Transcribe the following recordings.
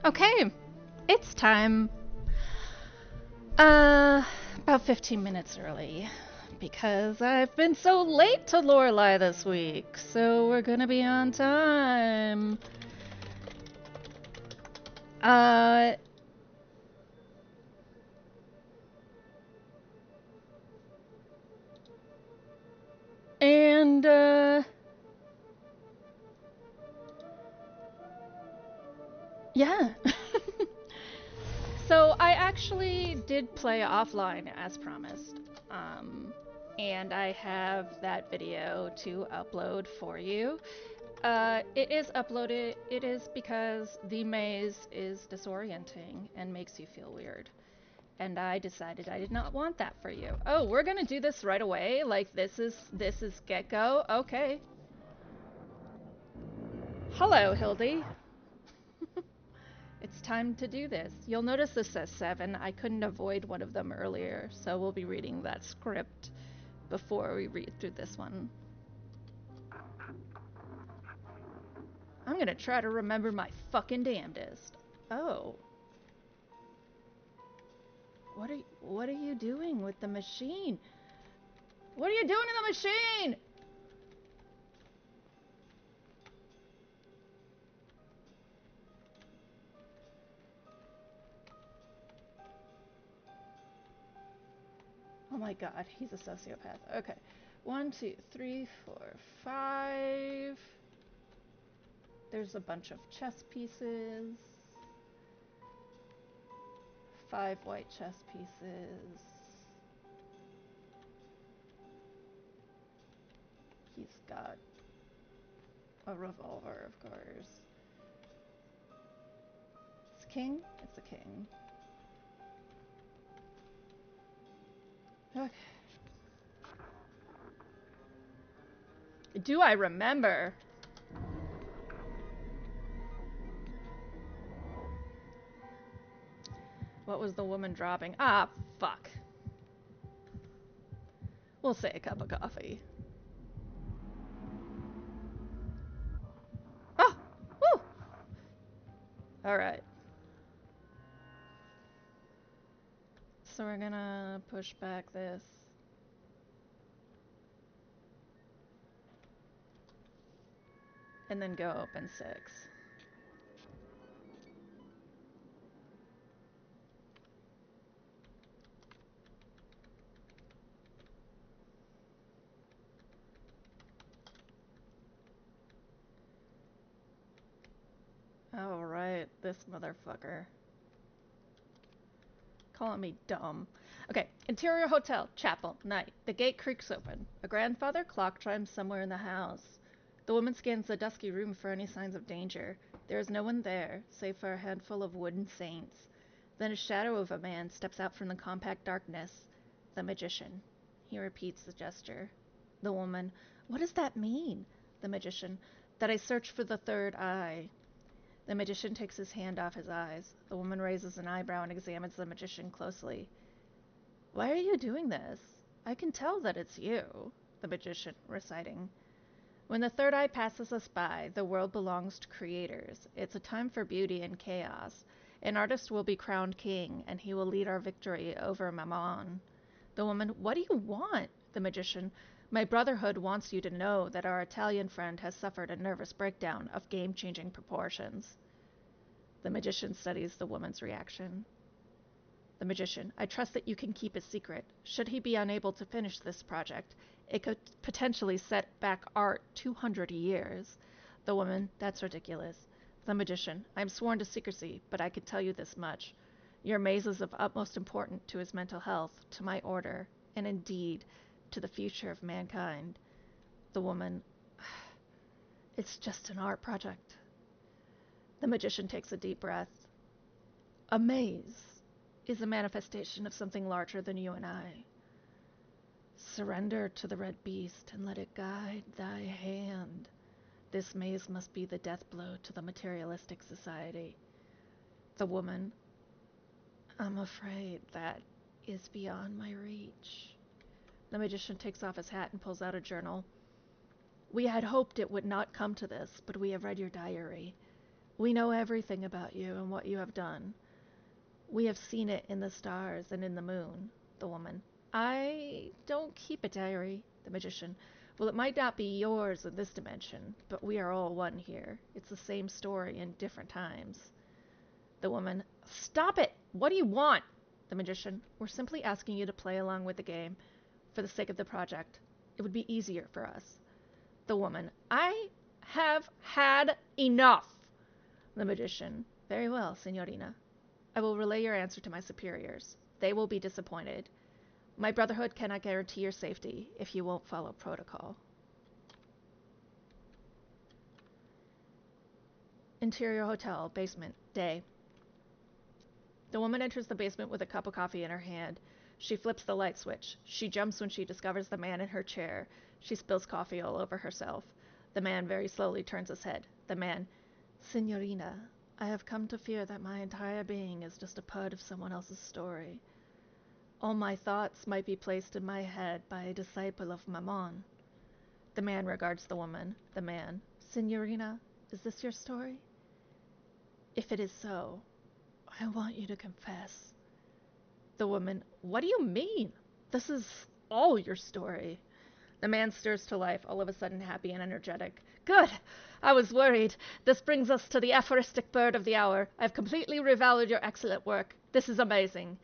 Okay, it's time. About 15 minutes early. Because I've been so late to Lorelei this week. So we're gonna be on time. Uh. And, yeah. So I actually did play offline as promised. And I have that video to upload for you. It is uploaded. It is because the maze is disorienting and makes you feel weird. And I decided I did not want that for you. Oh, we're gonna do this right away? Like this is get-go? Okay. Hello, Hildy. It's time to do this. You'll notice this says 7. I couldn't avoid one of them earlier, so we'll be reading that script before we read through this one. I'm gonna try to remember my fucking damnedest. Oh. What are you doing with the machine? What are you doing in the machine? Oh my god, he's a sociopath. Okay. 1, 2, 3, 4, 5. There's a bunch of chess pieces. 5 white chess pieces. He's got a revolver, of course. It's king? It's a king. Okay. Do I remember? What was the woman dropping? Ah, fuck. We'll say a cup of coffee. Oh! Woo! Alright. So we're gonna push back this. And then go open 6. Alright, this motherfucker. Calling me dumb. Okay, interior hotel, chapel, night. The gate creaks open. A grandfather clock chimes somewhere in the house. The woman scans the dusky room for any signs of danger. There is no one there, save for a handful of wooden saints. Then a shadow of a man steps out from the compact darkness. The magician. He repeats the gesture. The woman. What does that mean? The magician. That I search for the third eye. The magician takes his hand off his eyes. The woman raises an eyebrow and examines the magician closely. Why are you doing this? I can tell that it's you, the magician reciting. When the third eye passes us by, the world belongs to creators. It's a time for beauty and chaos. An artist will be crowned king, and he will lead our victory over Mammon. The woman, what do you want? The magician, my brotherhood wants you to know that our Italian friend has suffered a nervous breakdown of game-changing proportions. The magician studies the woman's reaction. The magician, I trust that you can keep a secret. Should he be unable to finish this project, it could potentially set back art 200 years. The woman, that's ridiculous. The magician, I'm sworn to secrecy, but I can tell you this much. Your maze is of utmost importance to his mental health, to my order, and indeed, to the future of mankind. The woman, it's just an art project. The magician takes a deep breath. A maze is a manifestation of something larger than you and I. Surrender to the red beast and let it guide thy hand. This maze must be the death blow to the materialistic society. The woman, I'm afraid that is beyond my reach. The magician takes off his hat and pulls out a journal. We had hoped it would not come to this, but we have read your diary. We know everything about you and what you have done. We have seen it in the stars and in the moon. The woman. I don't keep a diary. The magician. Well, it might not be yours in this dimension, but we are all one here. It's the same story in different times. The woman. Stop it! What do you want? The magician. We're simply asking you to play along with the game for the sake of the project. It would be easier for us. The woman. I have had enough. The magician. Very well, Signorina. I will relay your answer to my superiors. They will be disappointed. My brotherhood cannot guarantee your safety if you won't follow protocol. Interior hotel, basement, day. The woman enters the basement with a cup of coffee in her hand. She flips the light switch. She jumps when she discovers the man in her chair. She spills coffee all over herself. The man very slowly turns his head. The man. Signorina, I have come to fear that my entire being is just a part of someone else's story. All my thoughts might be placed in my head by a disciple of Mammon. The man regards the woman. The man. Signorina, is this your story? If it is so, I want you to confess. The woman. What do you mean? This is all your story. The man stirs to life, all of a sudden happy and energetic. Good! I was worried. This brings us to the aphoristic bird of the hour. I've completely revalued your excellent work. This is amazing.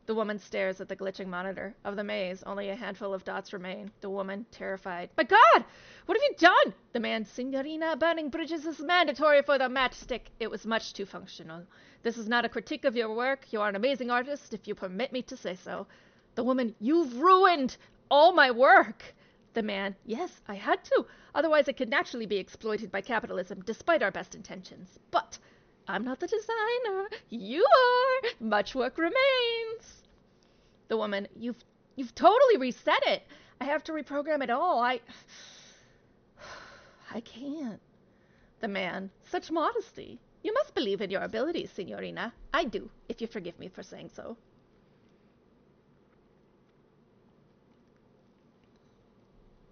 The woman stares at the glitching monitor. Of the maze, only a handful of dots remain. The woman, terrified. My God! What have you done? The man, Signorina, burning bridges is mandatory for the matchstick. It was much too functional. This is not a critique of your work. You are an amazing artist, if you permit me to say so. The woman, you've ruined all my work. The man, yes, I had to. Otherwise it could naturally be exploited by capitalism, despite our best intentions. But I'm not the designer. You are. Much work remains. The woman, you've totally reset it. I have to reprogram it all. I can't. The man, such modesty. You must believe in your abilities, Signorina. I do, if you forgive me for saying so.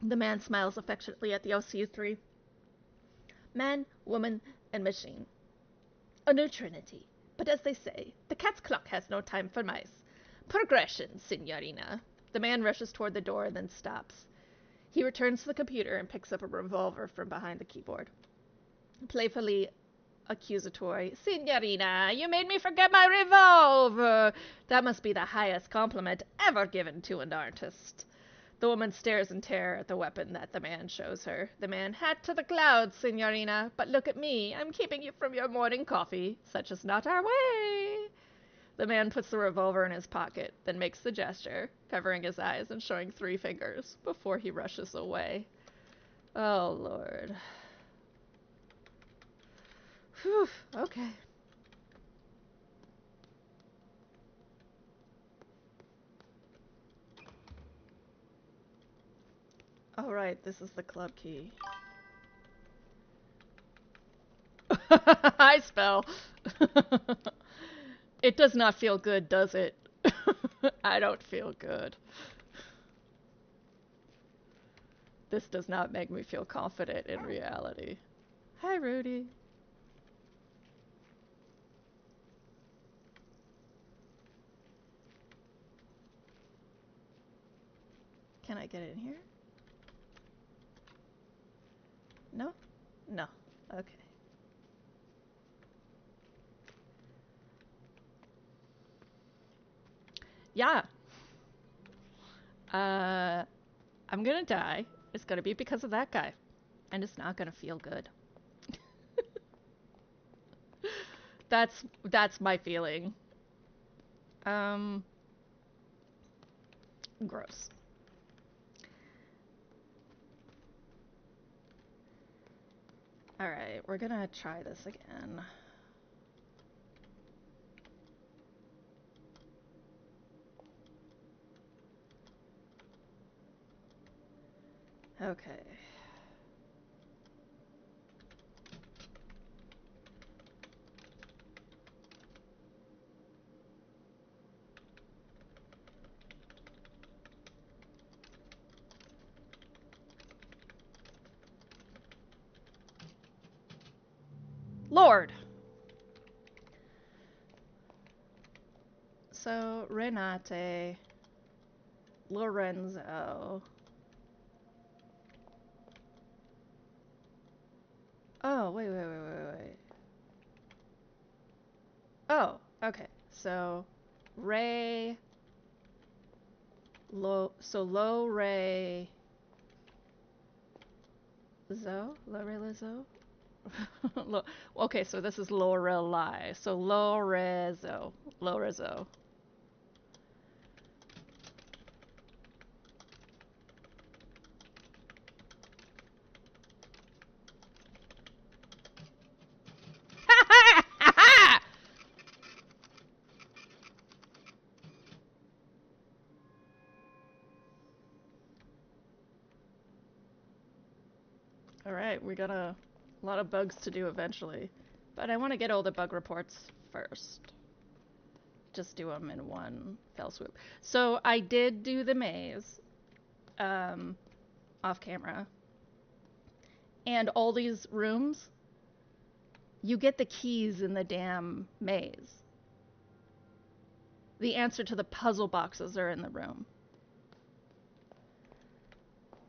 The man smiles affectionately at the OCU3. Man, woman, and machine. A new trinity. But as they say, the cat's clock has no time for mice. Progression, Signorina. The man rushes toward the door and then stops. He returns to the computer and picks up a revolver from behind the keyboard. Playfully accusatory. Signorina, you made me forget my revolver. That must be the highest compliment ever given to an artist. The woman stares in terror at the weapon that the man shows her. The man, hat to the clouds, Signorina. But look at me. I'm keeping you from your morning coffee. Such is not our way. The man puts the revolver in his pocket, then makes the gesture, covering his eyes and showing 3 fingers, before he rushes away. Oh, Lord. Whew, okay. All right, this is the club key. I spell. It does not feel good, does it? I don't feel good. This does not make me feel confident in reality. Hi, Rudy. Can I get in here? No? No. Okay. Yeah. I'm gonna die. It's gonna be because of that guy. And it's not gonna feel good. That's my feeling. Gross. Alright, we're gonna try this again. Okay. Lord! Lorenzo, Renate, Lorenzo. Oh, wait. Oh, okay. So, Ray, Low Ray, Lorelei Zo? Okay, so this is Lorelei. So Lorezo. Alright, we got a lot of bugs to do eventually. But I want to get all the bug reports first. Just do them in one fell swoop. So I did do the maze off camera. And all these rooms, you get the keys in the damn maze. The answer to the puzzle boxes are in the room.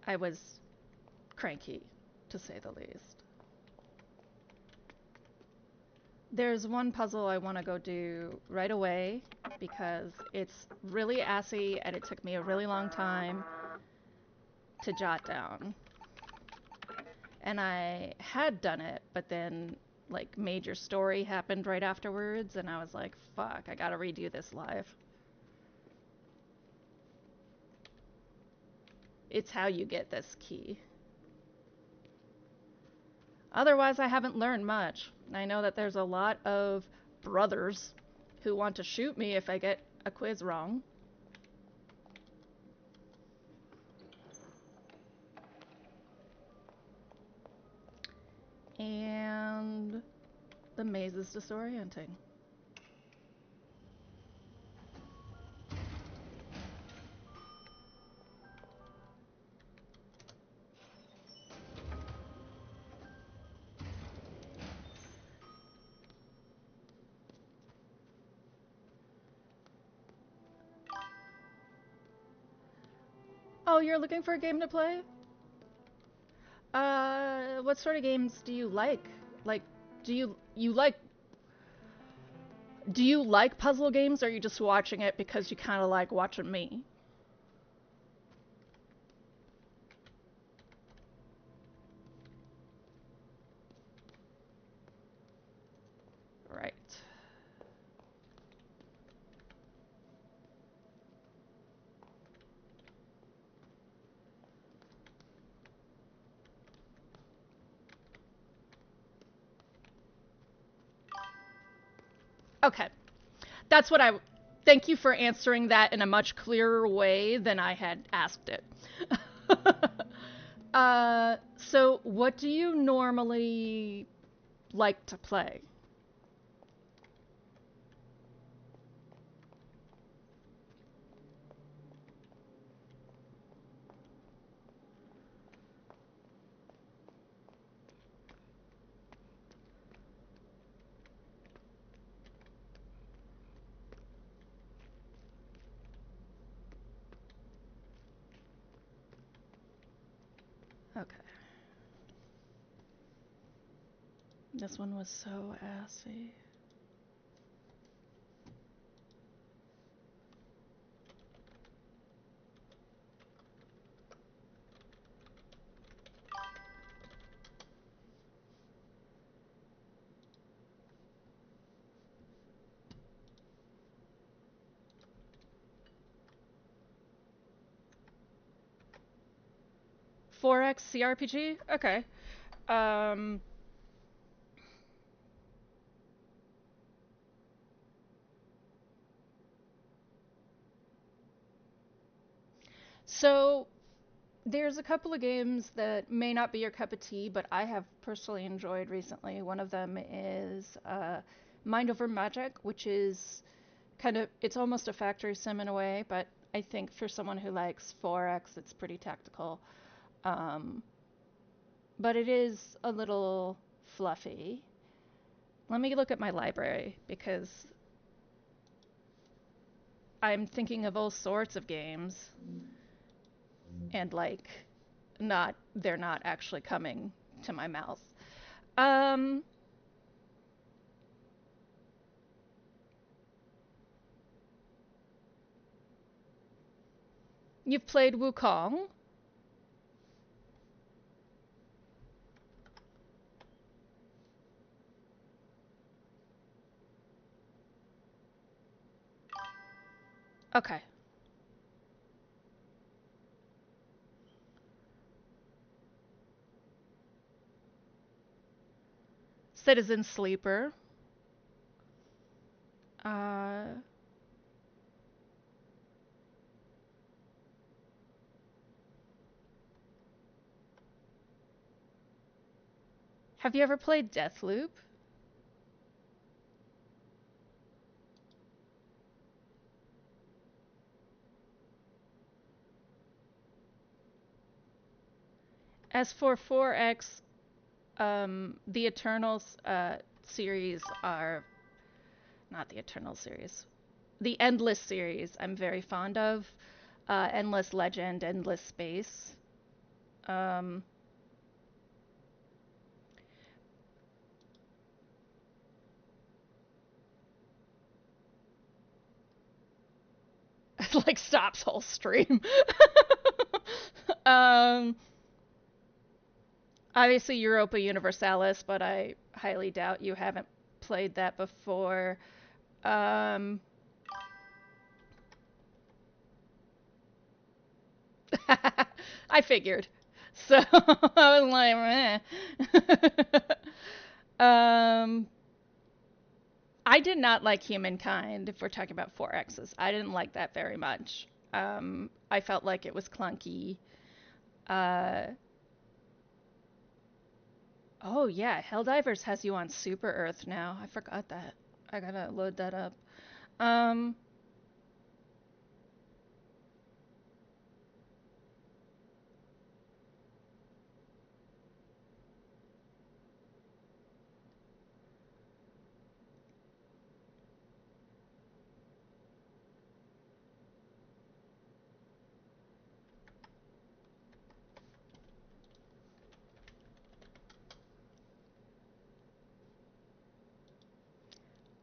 I was cranky, to say the least. There's one puzzle I want to go do right away because it's really assy and it took me a really long time to jot down. And I had done it, but then like major story happened right afterwards and I was like, fuck, I gotta redo this live. It's how you get this key. Otherwise, I haven't learned much. I know that there's a lot of brothers who want to shoot me if I get a quiz wrong. And the maze is disorienting. Oh, you're looking for a game to play? What sort of games do you like? Like, do you like puzzle games, or are you just watching it because you kind of like watching me? Right. Okay. That's what I. Thank you for answering that in a much clearer way than I had asked it. So what do you normally like to play? Okay. This one was so assy. Four X CRPG? Okay. Um, so there's a couple of games that may not be your cup of tea, but I have personally enjoyed recently. One of them is Mind Over Magic, which is it's almost a factory sim in a way, but I think for someone who likes 4X, it's pretty tactical. Um, but it is a little fluffy. Let me look at my library because I'm thinking of all sorts of games, and like, they're not actually coming to my mouth. Um, you've played Wukong. Okay. Citizen Sleeper. Uh, have you ever played Deathloop? As for 4X, the Eternals series are not the Eternal series. The Endless series I'm very fond of. Endless Legend, Endless Space. Um, like stops whole stream. um, obviously Europa Universalis, but I highly doubt you haven't played that before. Um, I figured. So I was like, meh. um, I did not like Humankind, if we're talking about 4Xs. I didn't like that very much. I felt like it was clunky. Uh, oh yeah, Helldivers has you on Super Earth now. I forgot that. I gotta load that up. Um,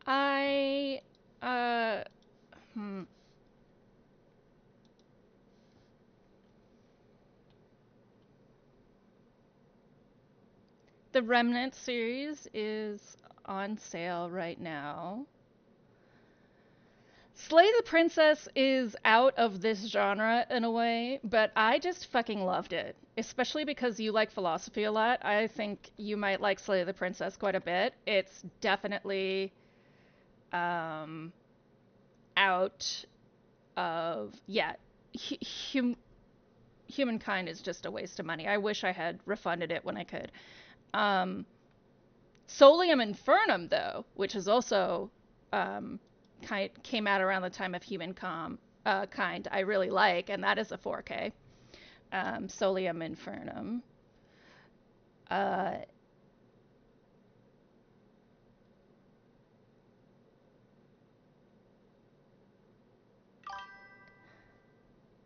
I, uh, hmm. The Remnant series is on sale right now. Slay the Princess is out of this genre in a way, but I just fucking loved it. Especially because you like philosophy a lot. I think you might like Slay the Princess quite a bit. It's definitely um, out of, yeah, hum- humankind is just a waste of money. I wish I had refunded it when I could. Um, Solium Infernum, though, which is also came out around the time of Kind, I really like, and that is a 4K. Solium Infernum. Uh,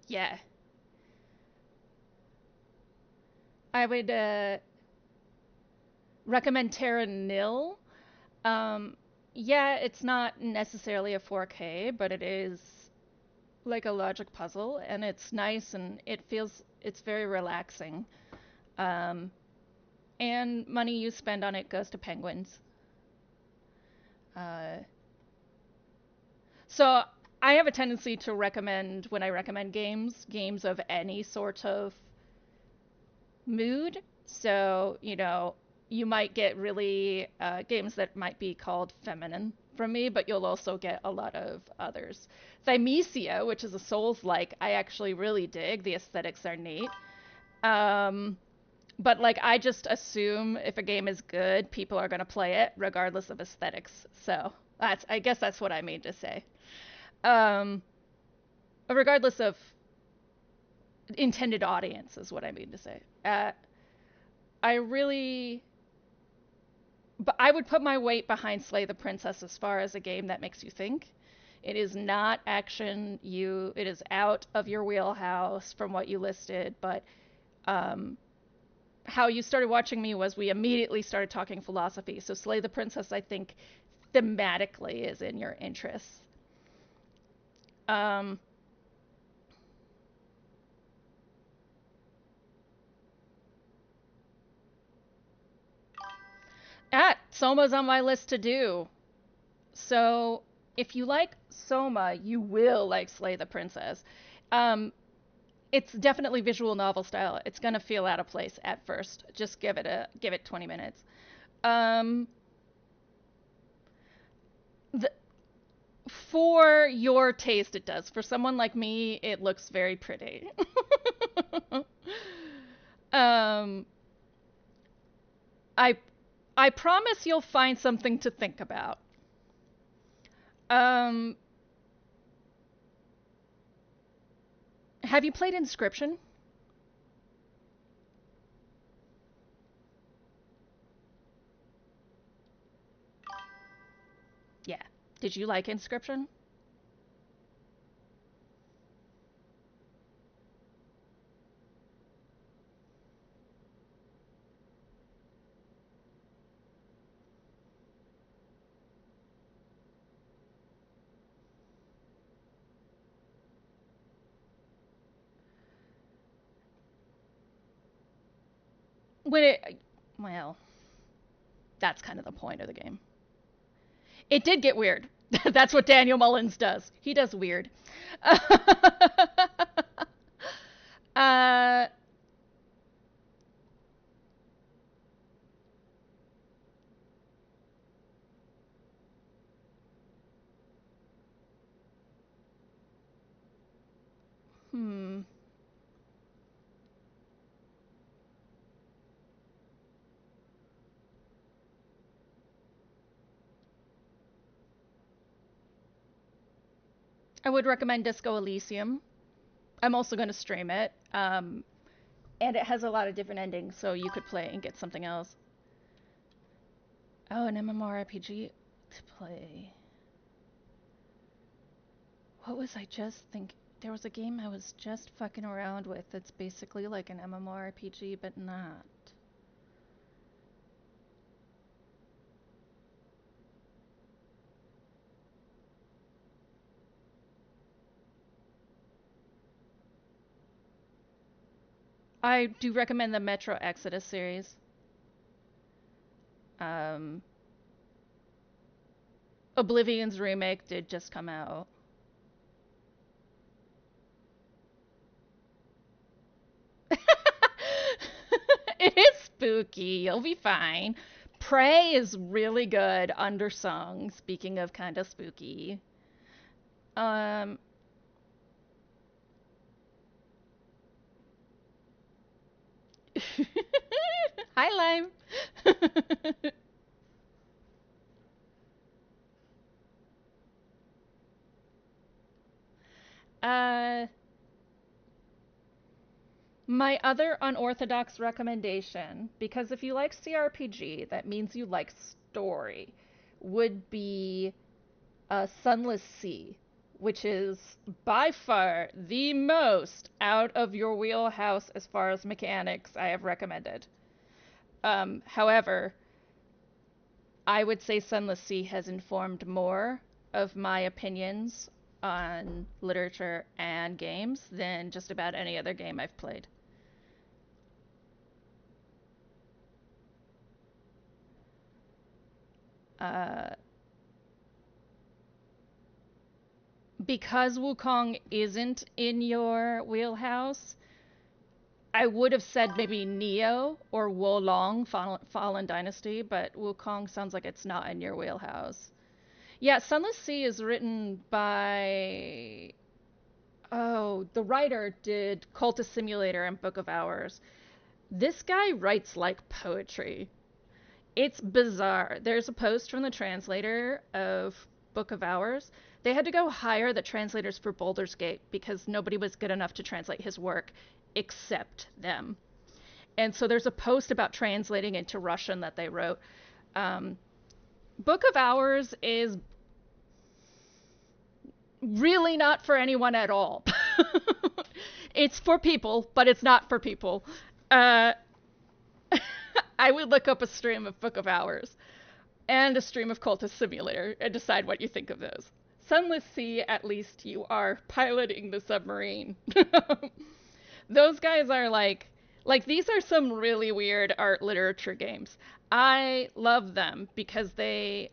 yeah, I would recommend Terra Nil. Um, yeah, it's not necessarily a 4K, but it is like a logic puzzle, and it's nice and it's very relaxing. Um, and money you spend on it goes to penguins. Uh, so I have a tendency to recommend, when I recommend games of any sort of mood. So, you might get really games that might be called feminine from me, but you'll also get a lot of others. Thymesia, which is a Souls-like, I actually really dig. The aesthetics are neat. Um, but like I just assume if a game is good, people are going to play it regardless of aesthetics. So I guess that's what I mean to say. Um, regardless of intended audience is what I mean to say. I really, but I would put my weight behind Slay the Princess as far as a game that makes you think. It is not action. It is out of your wheelhouse from what you listed, but um, how you started watching me was we immediately started talking philosophy. So Slay the Princess, I think, thematically is in your interests. Um, Soma's on my list to do. So if you like Soma, you will like Slay the Princess. Um, it's definitely visual novel style. It's gonna feel out of place at first. Just give it 20 minutes. Um, the, for your taste, it does. For someone like me, it looks very pretty. um, I I promise you'll find something to think about. Um, have you played Inscription? Yeah. Did you like Inscription? When it, well, that's kind of the point of the game. It did get weird. That's what Daniel Mullins does. He does weird. uh, hmm. I would recommend Disco Elysium. I'm also going to stream it. And it has a lot of different endings, so you could play and get something else. Oh, an MMORPG to play. What was I just thinking? There was a game I was just fucking around with that's basically like an MMORPG, but not. I do recommend the Metro Exodus series. Um, Oblivion's remake did just come out. It is spooky. You'll be fine. Prey is really good undersung. Speaking of kind of spooky. Um, Hi, Lime. uh, my other unorthodox recommendation, because if you like CRPG, that means you like story, would be Sunless Sea, which is by far the most out of your wheelhouse as far as mechanics I have recommended. However, I would say Sunless Sea has informed more of my opinions on literature and games than just about any other game I've played. Uh, because Wukong isn't in your wheelhouse, I would have said maybe Neo or Wolong, Fallen Dynasty, but Wukong sounds like it's not in your wheelhouse. Yeah, Sunless Sea is written by. Oh, the writer did Cultist Simulator and Book of Hours. This guy writes like poetry. It's bizarre. There's a post from the translator of Book of Hours. They had to go hire the translators for Baldur's Gate because nobody was good enough to translate his work except them. And so there's a post about translating into Russian that they wrote. Um, Book of Hours is Really not for anyone at all. It's for people, but it's not for people. Uh, I would look up a stream of Book of Hours and a stream of Cultist Simulator and decide what you think of those. Sunless Sea, at least you are piloting the submarine. Those guys are like these are some really weird art literature games. I love them because the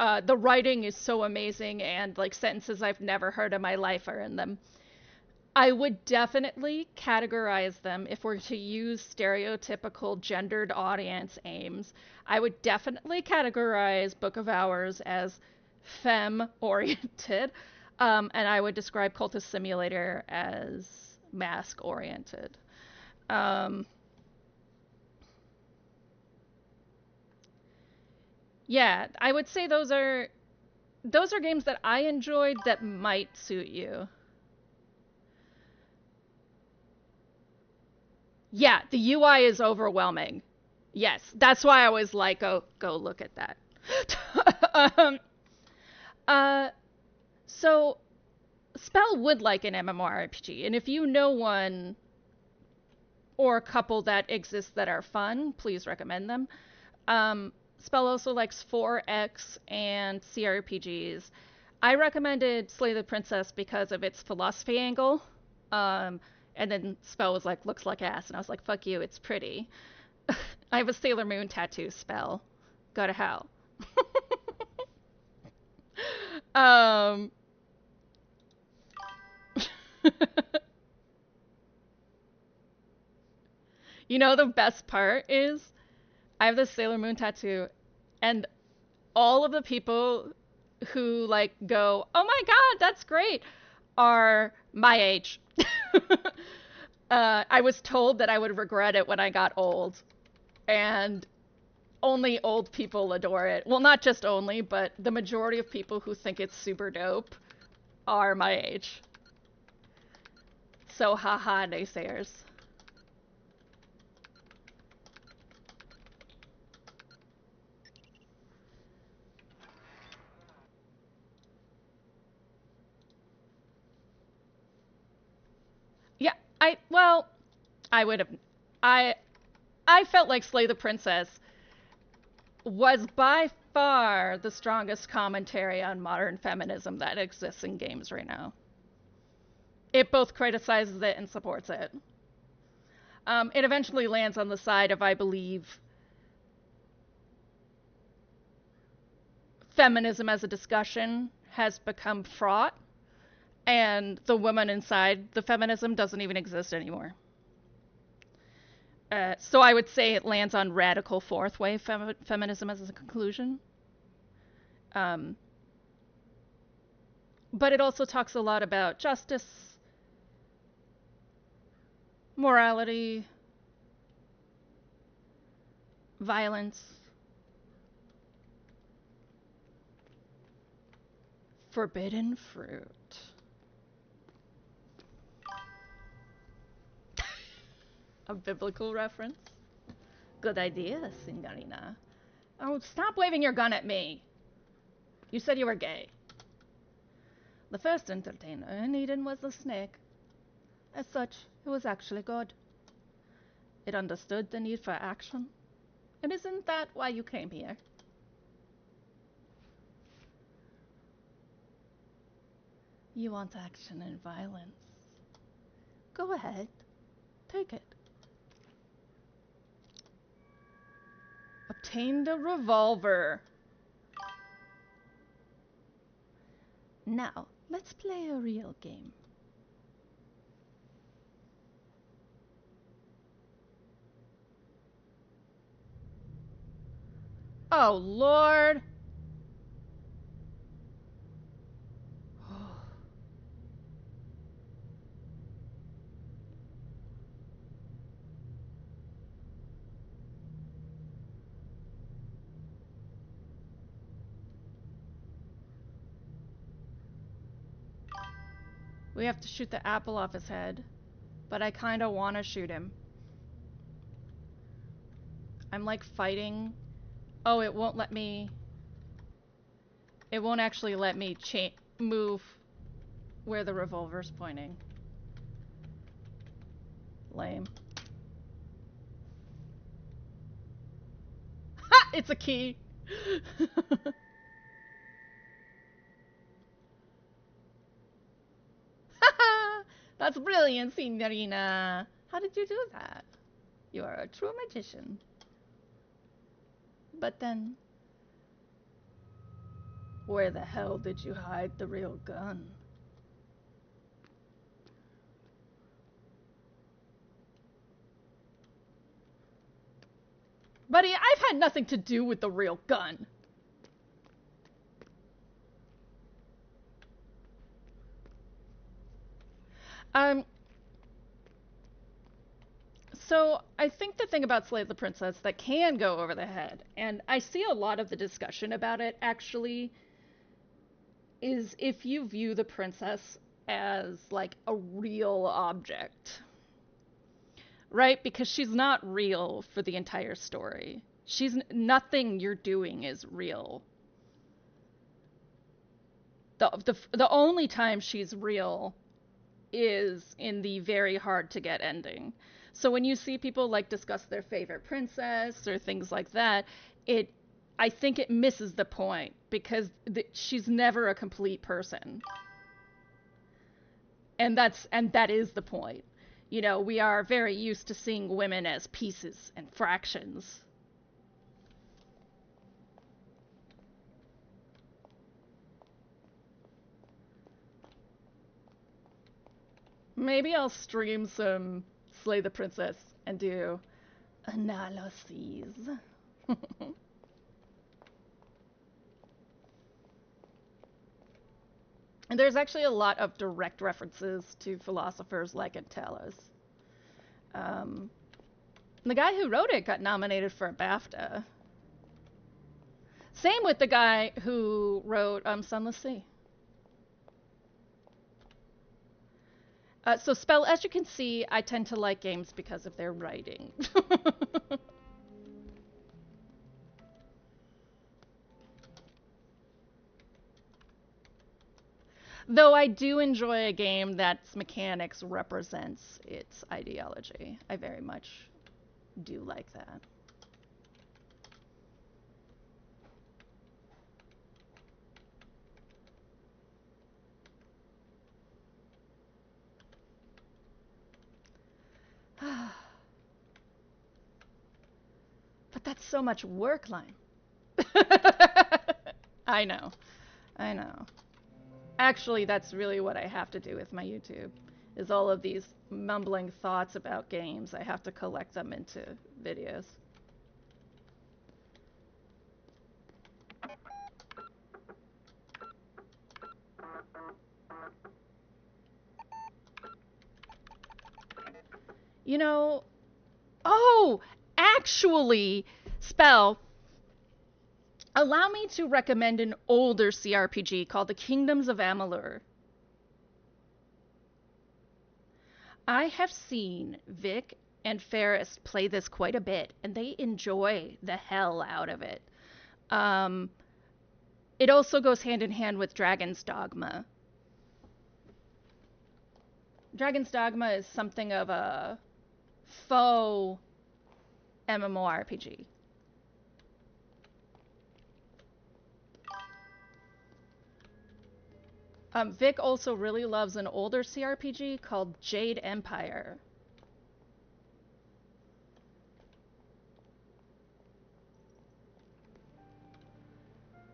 writing is so amazing and like sentences I've never heard in my life are in them. I would definitely categorize them if we're to use stereotypical gendered audience aims. I would definitely categorize Book of Hours as femme oriented, and I would describe Cultist Simulator as mask oriented. Um, yeah, I would say those are games that I enjoyed that might suit you. Yeah, the UI is overwhelming. Yes, that's why I was like, oh, go look at that. um, uh, so Spell would like an MMORPG, and if you know one or a couple that exist that are fun, please recommend them. Spell also likes 4X and CRPGs. I recommended Slay the Princess because of its philosophy angle. Um, and then Spell was like, looks like ass. And I was like, fuck you, it's pretty. I have a Sailor Moon tattoo. Spell. Go to hell. um, you know, the best part is I have this Sailor Moon tattoo, and all of the people who like go, "Oh my god, that's great," are my age. I was told that I would regret it when I got old, and only old people adore it. Well, not just only, but the majority of people who think it's super dope are my age. So, haha, naysayers. Yeah, well, I would have, I, I felt like Slay the Princess was by far the strongest commentary on modern feminism that exists in games right now. It both criticizes it and supports it. It eventually lands on the side of, I believe, feminism as a discussion has become fraught, and the woman inside the feminism doesn't even exist anymore. So I would say it lands on radical fourth wave feminism as a conclusion. Um, but it also talks a lot about justice, morality, violence, forbidden fruit. A biblical reference? Good idea, Signorina. Oh, stop waving your gun at me. You said you were gay. The first entertainer in Eden was the snake. As such, it was actually good. It understood the need for action. And isn't that why you came here? You want action and violence. Go ahead. Take it. Obtained a revolver. Now, let's play a real game. Oh, Lord. We have to shoot the apple off his head, but I kind of want to shoot him. I'm like fighting. Oh, it won't let me. It won't actually let me move where the revolver's pointing. Lame. Ha! It's a key! That's brilliant, Signorina. How did you do that? You are a true magician. But then, where the hell did you hide the real gun? Buddy, I've had nothing to do with the real gun. So I think the thing about Slay the Princess that can go over the head, and I see a lot of the discussion about it actually, is if you view the princess as like a real object. Right? Because she's not real for the entire story. Nothing you're doing is real. The only time she's real is in the very hard to get ending. So when you see people like discuss their favorite princess or things like that, I think it misses the point because she's never a complete person. And that is the point. You know, we are very used to seeing women as pieces and fractions. Maybe I'll stream some Slay the Princess and do analyses. And there's actually a lot of direct references to philosophers like Antalos. The guy who wrote it got nominated for a BAFTA. Same with the guy who wrote Sunless Sea. So Spell, as you can see, I tend to like games because of their writing. Though I do enjoy a game that's mechanics represents its ideology. I very much do like that. But that's so much work, Lime. I know. I know. Actually, that's really what I have to do with my YouTube, is all of these mumbling thoughts about games. I have to collect them into videos. You know, oh, actually, Spell, allow me to recommend an older CRPG called The Kingdoms of Amalur. I have seen Vic and Ferris play this quite a bit, and they enjoy the hell out of it. It also goes hand in hand with Dragon's Dogma. Dragon's Dogma is something of a faux MMORPG. Vic also really loves an older CRPG called Jade Empire.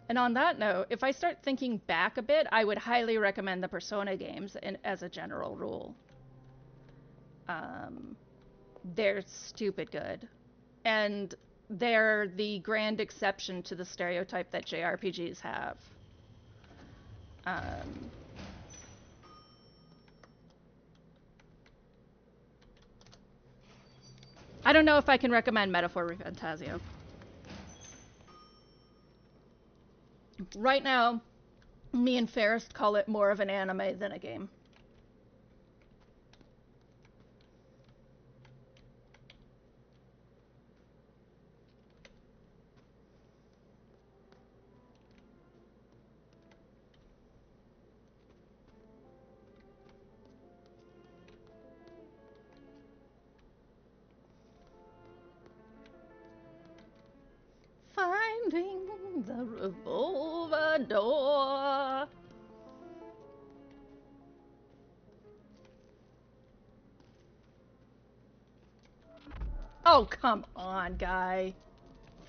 And on that note, if I start thinking back a bit, I would highly recommend the Persona games as a general rule. They're stupid good. And they're the grand exception to the stereotype that JRPGs have. I don't know if I can recommend Metaphor Refantasio. Right now, me and Ferris call it more of an anime than a game. a revolver door. Oh, come on, guy.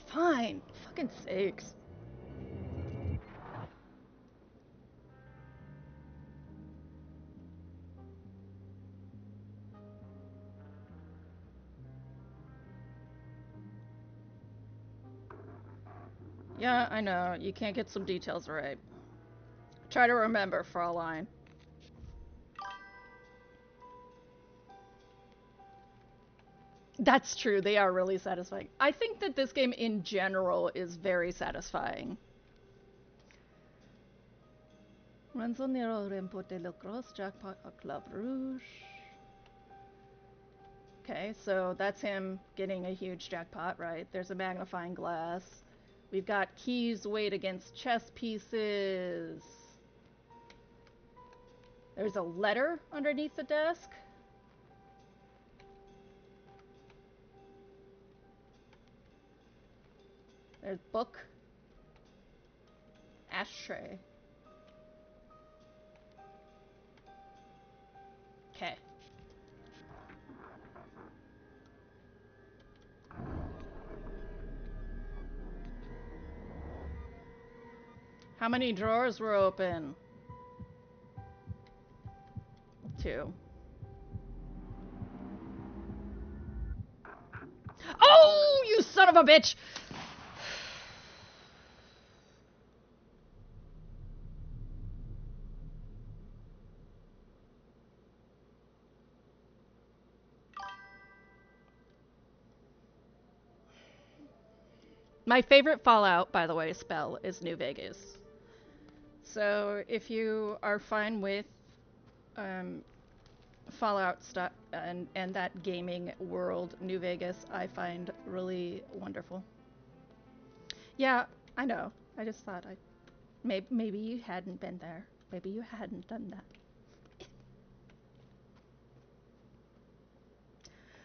Fine. Fucking sakes. Yeah, I know. You can't get some details right. Try to remember, Fraulein. That's true. They are really satisfying. I think that this game in general is very satisfying. Renzo Nero remporte le gros jackpot au Club Rouge. Okay, so that's him getting a huge jackpot, right? There's a magnifying glass. We've got keys weighed against chess pieces. There's a letter underneath the desk. There's book. Ashtray. Okay. How many drawers were open? 2. Oh, you son of a bitch! My favorite Fallout, by the way, spell is New Vegas. So if you are fine with Fallout stuff and that gaming world, New Vegas, I find really wonderful. Yeah, I know. I just thought maybe you hadn't been there. Maybe you hadn't done that.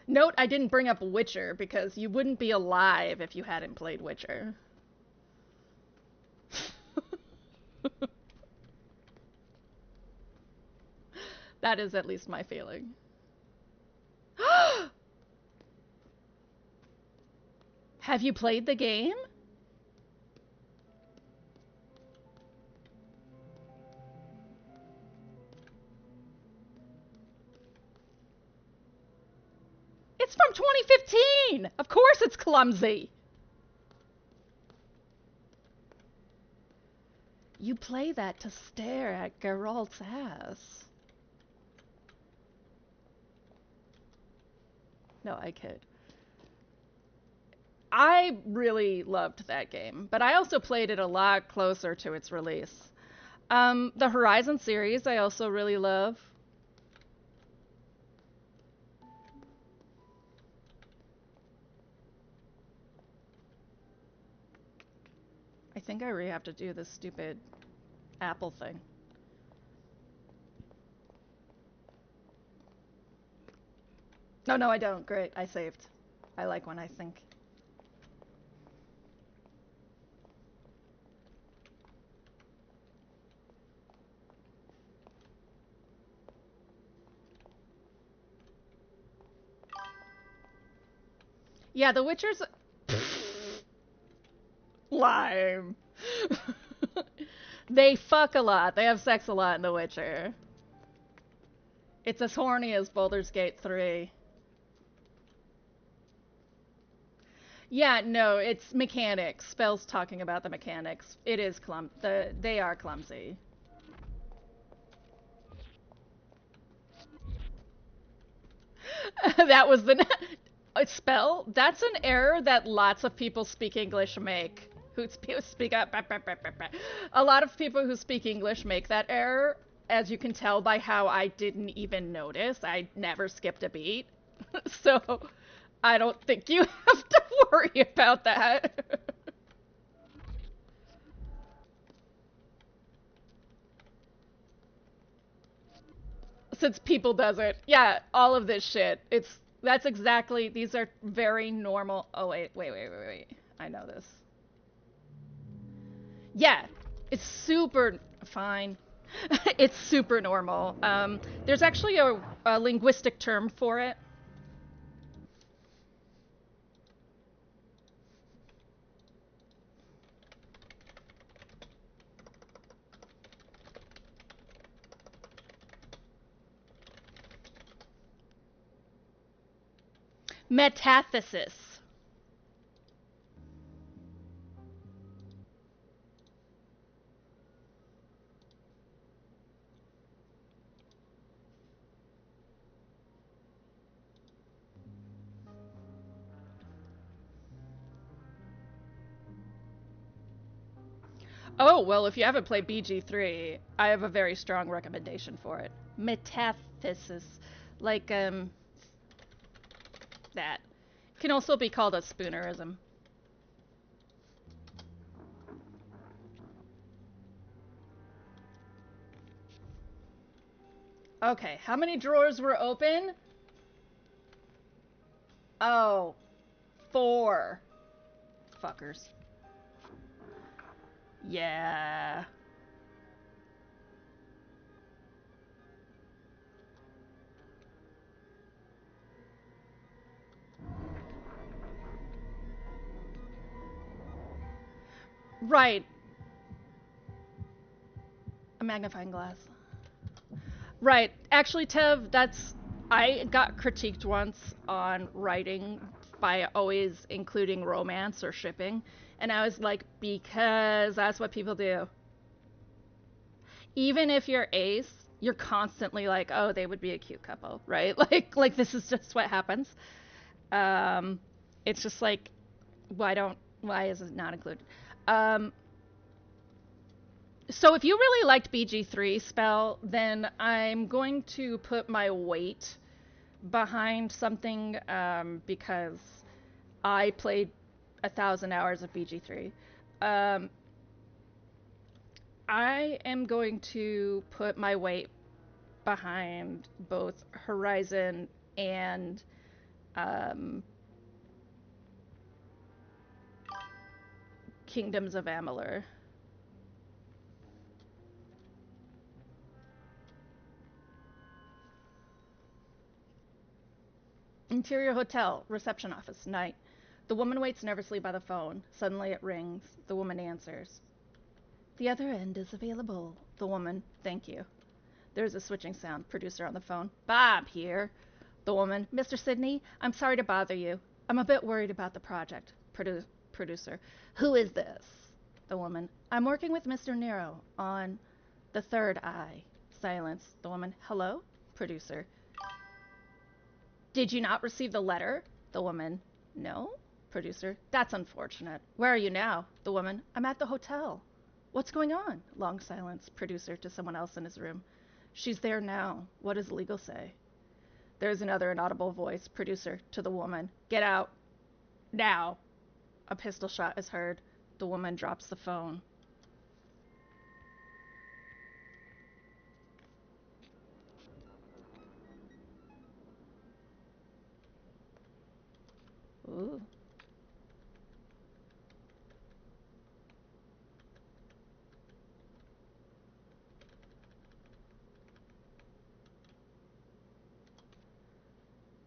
Note I didn't bring up Witcher because you wouldn't be alive if you hadn't played Witcher. That is at least my feeling. Have you played the game? It's from 2015! Of course it's clumsy! You play that to stare at Geralt's ass. No, I kid. I really loved that game, but I also played it a lot closer to its release. The Horizon series I also really love. I think I really have to do this stupid Apple thing. No, I don't. Great, I saved. I like when I think. Yeah, The Witcher's... Lime. They fuck a lot. They have sex a lot in The Witcher. It's as horny as Baldur's Gate 3. Yeah, no, it's mechanics. Spell's talking about the mechanics. It is they are clumsy. That was the spell. That's an error that lots of people speak English make. Who speak up. A lot of people who speak English make that error, as you can tell by how I didn't even notice. I never skipped a beat. So I don't think you have to worry about that. Since people does it. Yeah, all of this shit. That's exactly, these are very normal. Oh, wait. I know this. Yeah, it's super fine. It's super normal. There's actually a linguistic term for it. Metathesis. Oh, well, if you haven't played BG3, I have a very strong recommendation for it. Metathesis. Like, that. Can also be called a spoonerism. Okay, how many drawers were open? Oh, 4. Fuckers. Yeah. Right. A magnifying glass. Right. Actually, Tev, that's. I got critiqued once on writing by always including romance or shipping. And I was like, because that's what people do. Even if you're ace, you're constantly like, oh, they would be a cute couple, right? Like this is just what happens. Um, it's just like, why is it not included? Um, so if you really liked BG3 spell, then I'm going to put my weight behind something because I played 1,000 hours of BG3. Um, I am going to put my weight behind both Horizon and um, Kingdoms of Amalur. Interior hotel, reception office, night. The woman waits nervously by the phone. Suddenly it rings. The woman answers. The other end is available. The woman, thank you. There's a switching sound. Producer on the phone. Bob here. The woman, Mr. Sidney, I'm sorry to bother you. I'm a bit worried about the project. Producer, who is this? The woman, I'm working with Mr. Nero on the third eye. Silence. The woman, hello? Producer, did you not receive the letter? The woman, no. Producer, that's unfortunate. Where are you now? The woman, I'm at the hotel. What's going on? Long silence. Producer to someone else in his room. She's there now. What does legal say? There's another inaudible voice. Producer to the woman, get out. Now. A pistol shot is heard. The woman drops the phone. Ooh.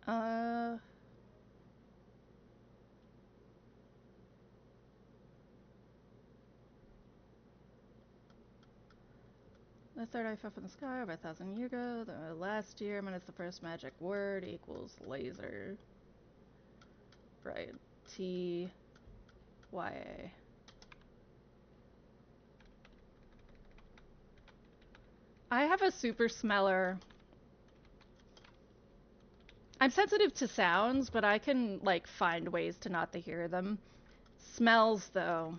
Uh, the third eye fell from the sky over 1,000 years ago. The last year minus the first magic word equals laser. Right. T Y A. I have a super smeller. I'm sensitive to sounds, but I can like find ways to not to hear them. Smells though.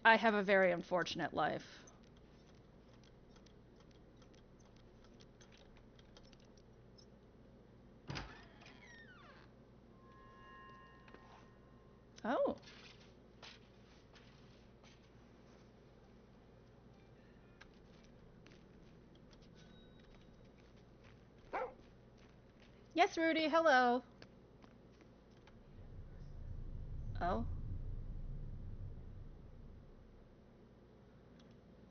I have a very unfortunate life. Oh. Yes, Rudy, hello. Oh.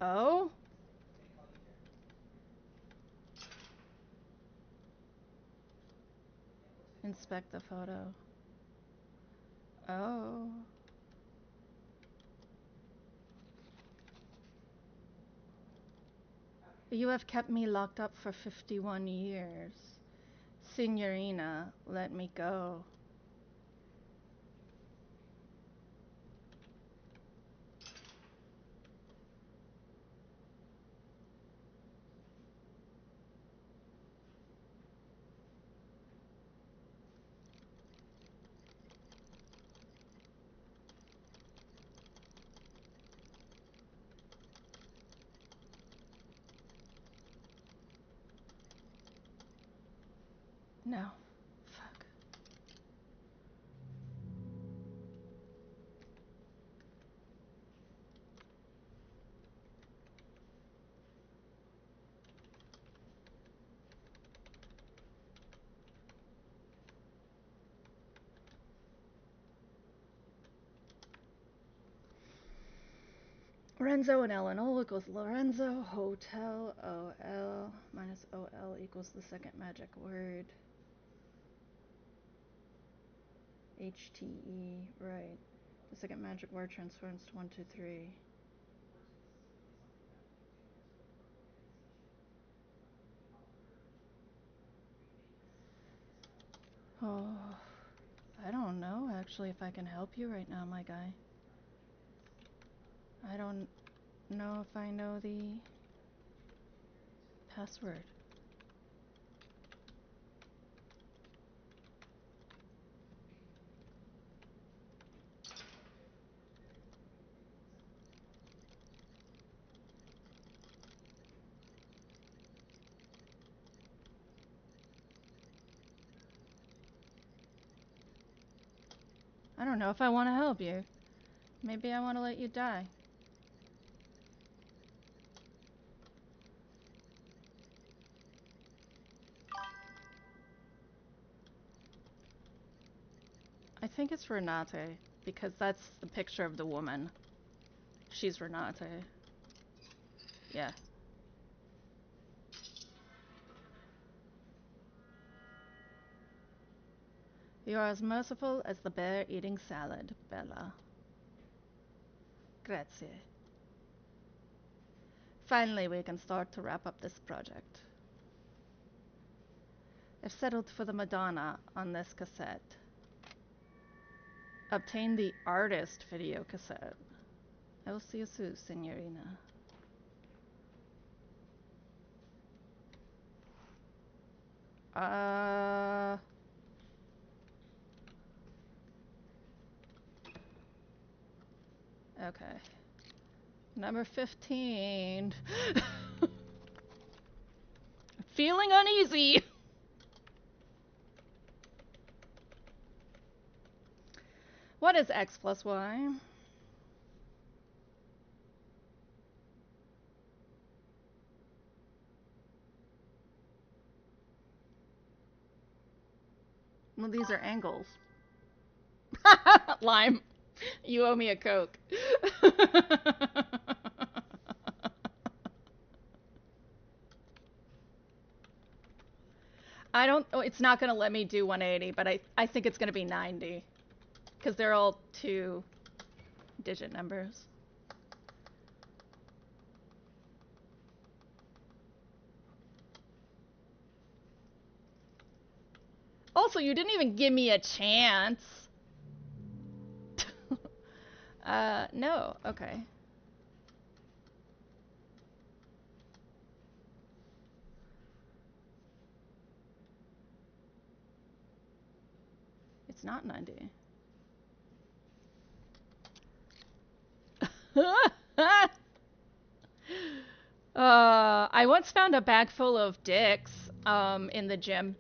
Oh? Inspect the photo. Oh. You have kept me locked up for 51 years. Signorina, let me go. No. Fuck. Lorenzo and Ellen. O equals Lorenzo, hotel, OL, minus OL equals the second magic word. HTE, right. The second magic word transforms to 1, 2, 3. Oh, I don't know actually if I can help you right now, my guy. I don't know if I know the password. I don't know if I want to help you. Maybe I want to let you die. I think it's Renate, because that's the picture of the woman. She's Renate. Yeah. You are as merciful as the bear eating salad, Bella. Grazie. Finally, we can start to wrap up this project. I've settled for the Madonna on this cassette. Obtain the artist video cassette. I will see you soon, Signorina. Okay. Number 15. Feeling uneasy. What is X plus Y? Well, these are angles. Lime. You owe me a Coke. I don't, oh, it's not going to let me do 180, but I think it's going to be 90. Because they're all 2-digit numbers. Also, you didn't even give me a chance. No, okay. It's not 90. I once found a bag full of dicks in the gym.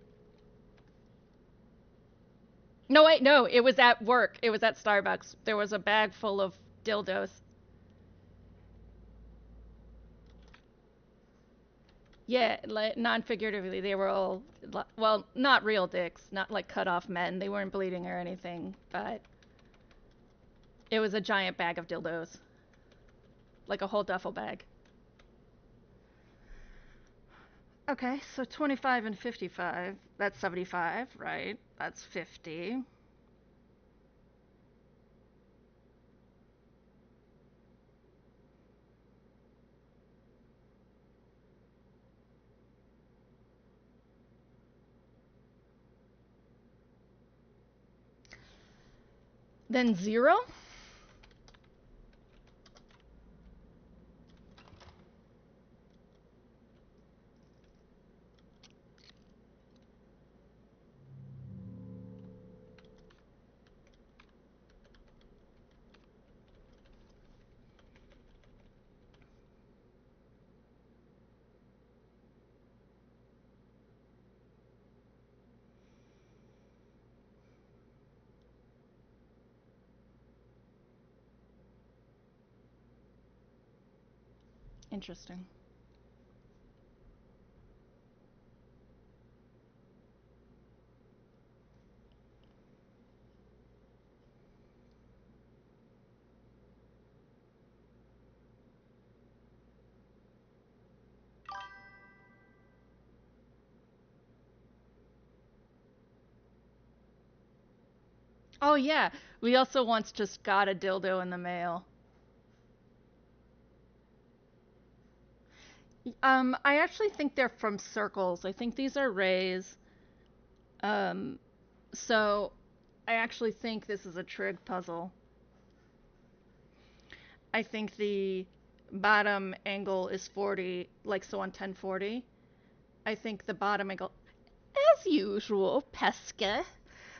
No, wait, no, it was at work. It was at Starbucks. There was a bag full of dildos. Yeah, like, non-figuratively, they were all, well, not real dicks, not like cut off men. They weren't bleeding or anything, but it was a giant bag of dildos. Like a whole duffel bag. Okay, so 25 and 55. That's 75, right? That's 50. Then 0? Interesting. Oh, yeah. We also once just got a dildo in the mail. I actually think they're from circles. I think these are rays. Um, so I actually think this is a trig puzzle. I think the bottom angle is 40, like so on 1040. I think the bottom angle, as usual, pesca.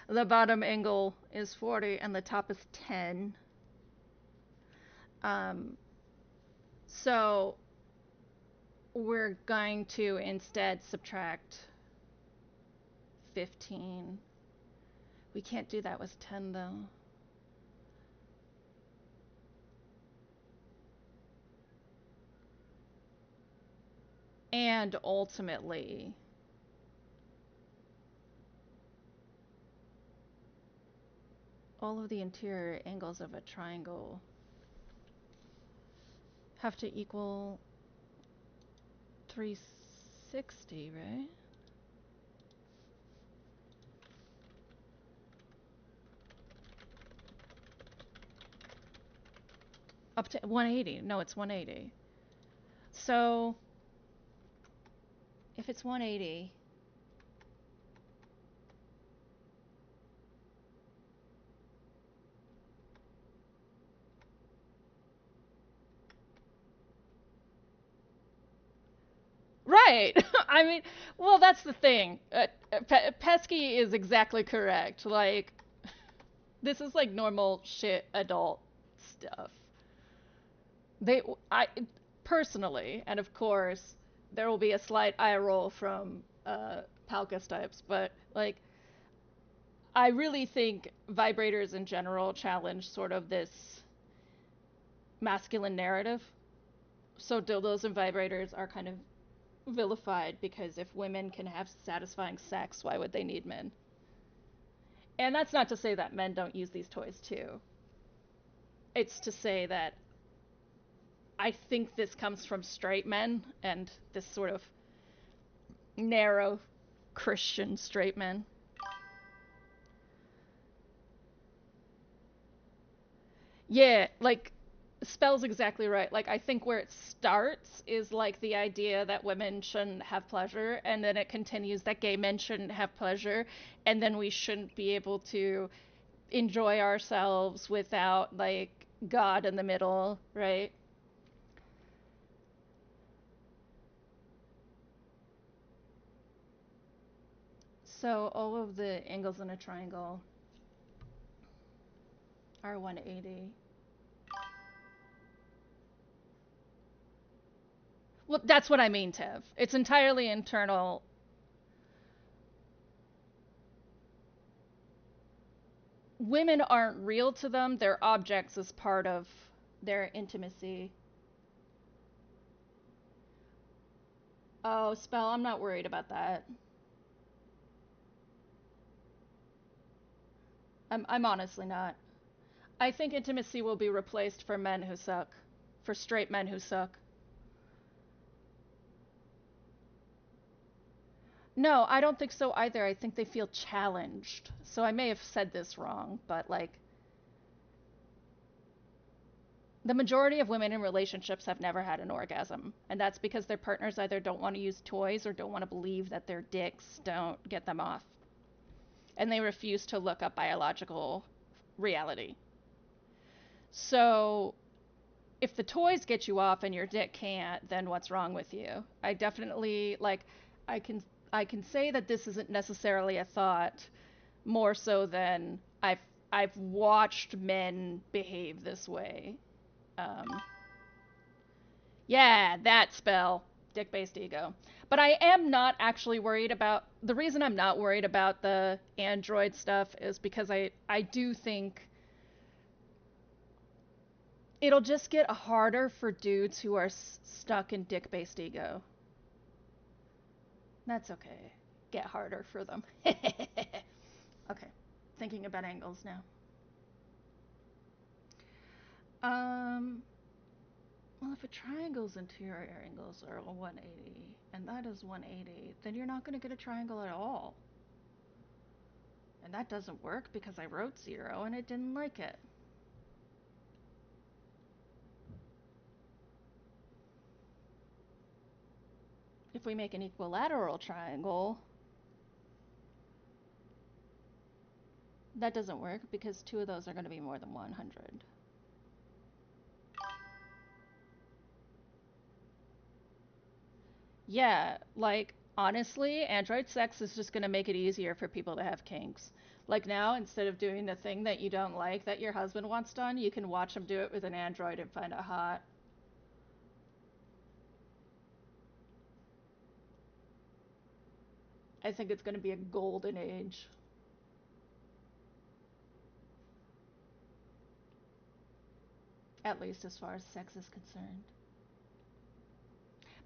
The bottom angle is 40 and the top is 10. Um, so we're going to instead subtract 15. We can't do that with 10 though. And ultimately, all of the interior angles of a triangle have to equal 360, right? Up to 180. No, it's 180. So if it's 180, right. I mean, well, that's the thing. Pesky is exactly correct. Like, this is like normal shit adult stuff. They, I personally, and of course, there will be a slight eye roll from Palkas types, but like, I really think vibrators in general challenge sort of this masculine narrative. So dildos and vibrators are kind of vilified because if women can have satisfying sex, why would they need men? And that's not to say that men don't use these toys too. It's to say that I think this comes from straight men and this sort of narrow Christian straight men. Yeah, like spell's exactly right. Like I think where it starts is like the idea that women shouldn't have pleasure and then it continues that gay men shouldn't have pleasure and then we shouldn't be able to enjoy ourselves without like God in the middle, right? So all of the angles in a triangle are 180. Well, that's what I mean, Tev. It's entirely internal. Women aren't real to them, they're objects as part of their intimacy. Oh, spell, I'm not worried about that. I'm honestly not. I think intimacy will be replaced for men who suck. For straight men who suck. No, I don't think so either. I think they feel challenged. So I may have said this wrong, but like the majority of women in relationships have never had an orgasm, and that's because their partners either don't want to use toys or don't want to believe that their dicks don't get them off. And they refuse to look up biological reality. So if the toys get you off and your dick can't, then what's wrong with you? I definitely like I can I can say that this isn't necessarily a thought more so than I've watched men behave this way. Um, yeah, that spell, dick-based ego. But I am not actually worried about the reason I'm not worried about the Android stuff is because I do think it'll just get harder for dudes who are stuck in dick-based ego. That's okay. Get harder for them. Okay, thinking about angles now. Um, well, if a triangle's interior angles are 180, and that is 180, then you're not going to get a triangle at all. And that doesn't work because I wrote 0 and it didn't like it. If we make an equilateral triangle, that doesn't work because 2 of those are going to be more than 100. Yeah, like honestly, Android sex is just going to make it easier for people to have kinks. Like now, instead of doing the thing that you don't like that your husband wants done, you can watch him do it with an Android and find it hot. I think it's going to be a golden age. At least as far as sex is concerned.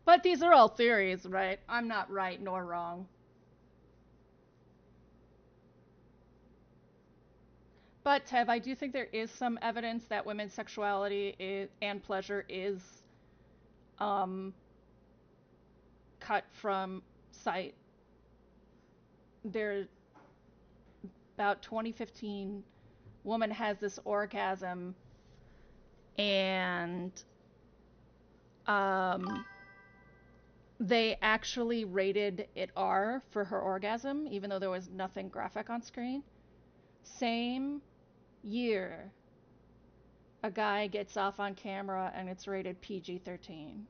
But these are all theories, right? I'm not right nor wrong. But Tev, I do think there is some evidence that women's sexuality and pleasure is um, cut from sight. There, about 2015, woman has this orgasm, and um, they actually rated it R for her orgasm, even though there was nothing graphic on screen. Same year, a guy gets off on camera and it's rated PG-13.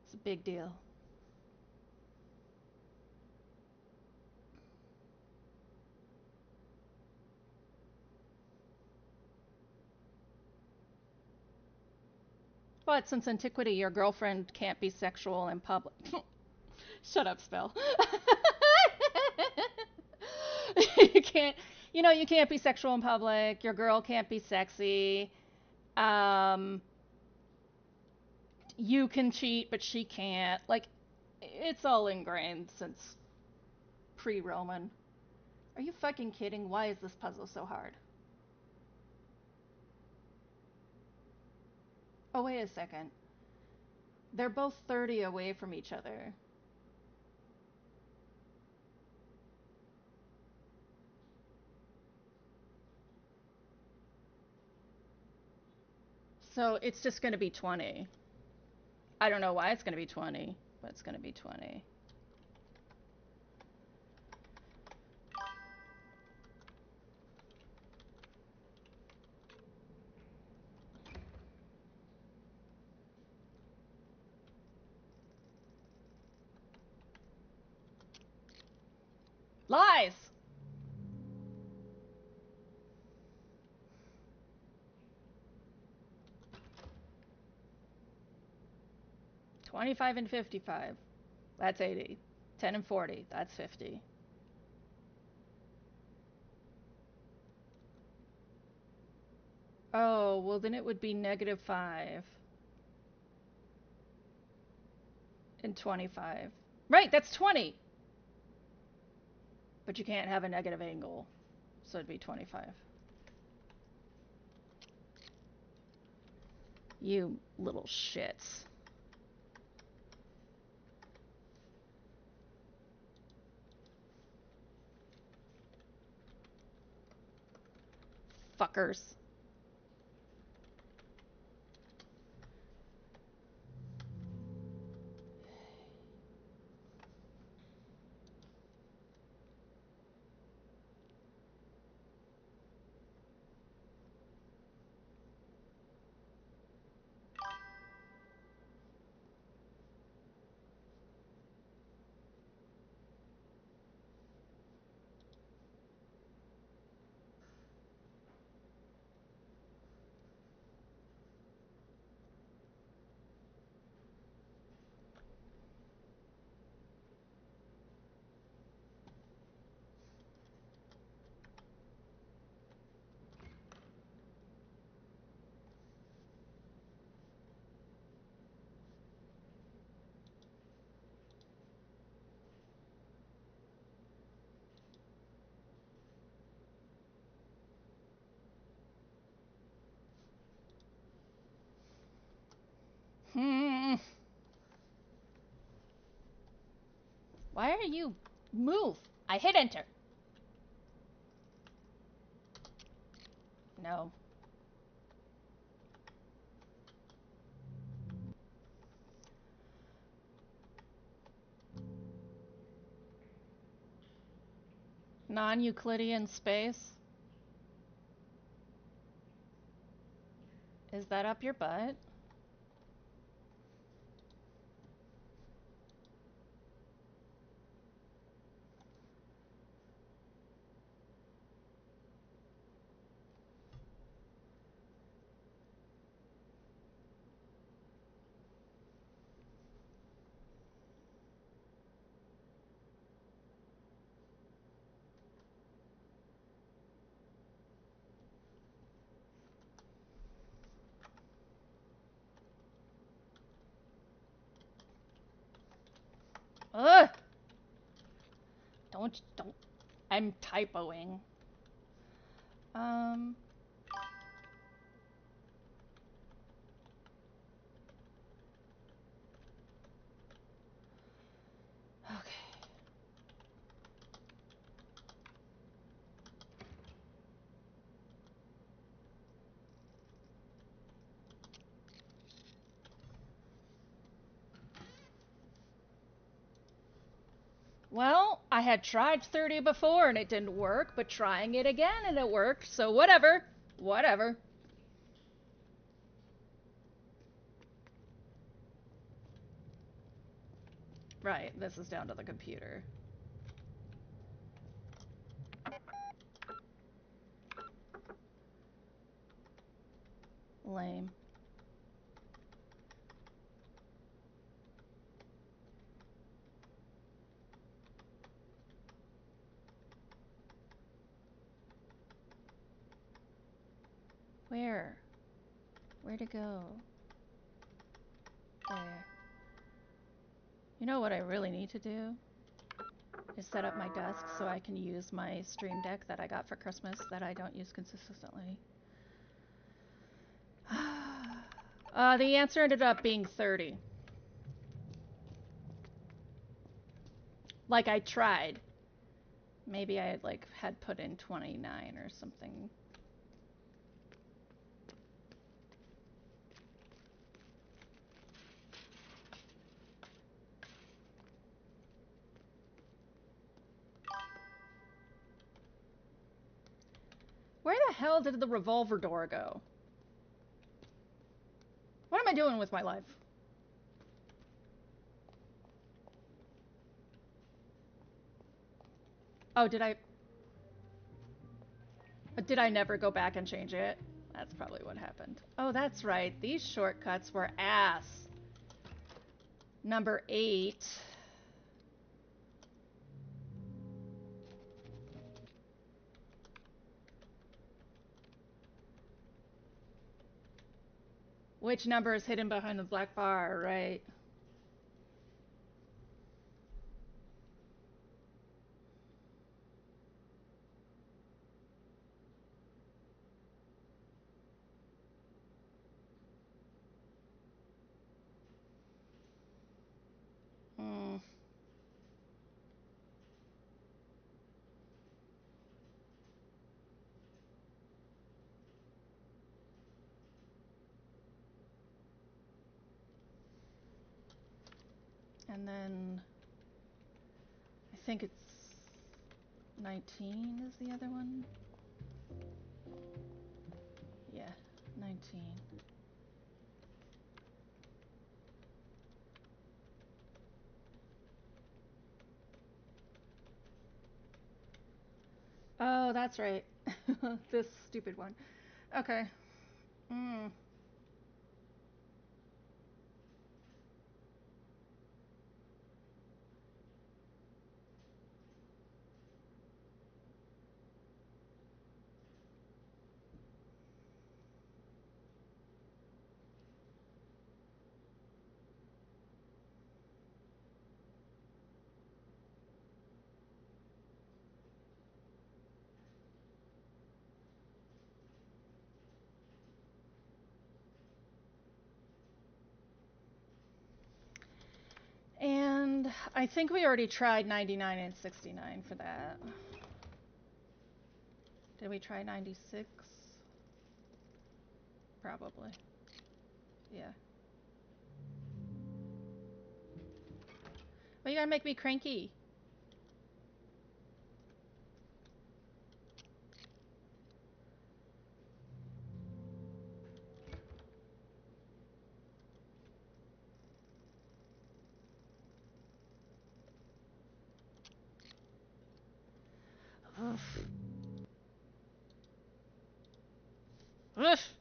It's a big deal. But since antiquity, your girlfriend can't be sexual in public. Shut up, Spell. You can't, you can't be sexual in public. Your girl can't be sexy. Um, you can cheat, but she can't. Like, it's all ingrained since pre-Roman. Are you fucking kidding? Why is this puzzle so hard? Oh, wait a second. They're both 30 away from each other. So it's just going to be 20. I don't know why it's going to be 20, but it's going to be 20. Lies! 25 and 55. That's 80. 10 and 40. That's 50. Oh, well, then it would be -5 and 25. Right, that's 20. But you can't have a negative angle. So it'd be 25. You little shits. Fuckers. Why are you... Move! I hit enter. No. Non-Euclidean space? Is that up your butt? Ugh! Don't. I'm typoing. Okay. Well, I had tried 30 before and it didn't work, but trying it again and it worked, so whatever. Whatever. Right, this is down to the computer. Lame. Where? Where to go? There. You know what I really need to do? Is set up my desk so I can use my Stream Deck that I got for Christmas that I don't use consistently. The answer ended up being 30. Like, I tried. Maybe I had put in 29 or something. Where the hell did the revolver door go? What am I doing with my life? Oh, did I never go back and change it? That's probably what happened. Oh, that's right. These shortcuts were ass. Number 8. Which number is hidden behind the black bar, right? And then I think it's 19 is the other one. Yeah, 19. Oh, that's right. This stupid one. Okay. Mm. And I think we already tried 99 and 69 for that. Did we try 96? Probably. Yeah. Well, you gotta make me cranky. Oof. Oof.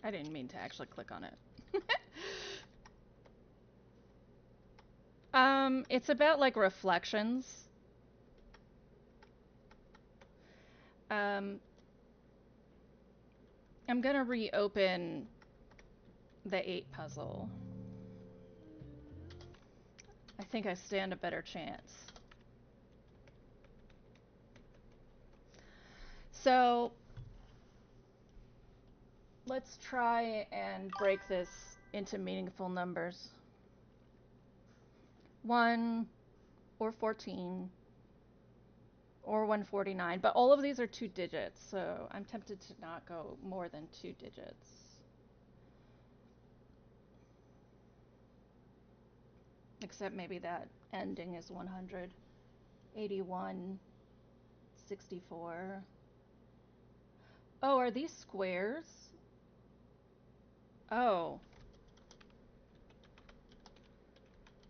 I didn't mean to actually click on it. It's about like reflections. Um, I'm gonna reopen the 8 puzzle. I think I stand a better chance. So let's try and break this into meaningful numbers. 1 or 14 or 149, but all of these are 2 digits, so I'm tempted to not go more than 2 digits. Except maybe that ending is 100. 81, 64. Oh, are these squares? Oh.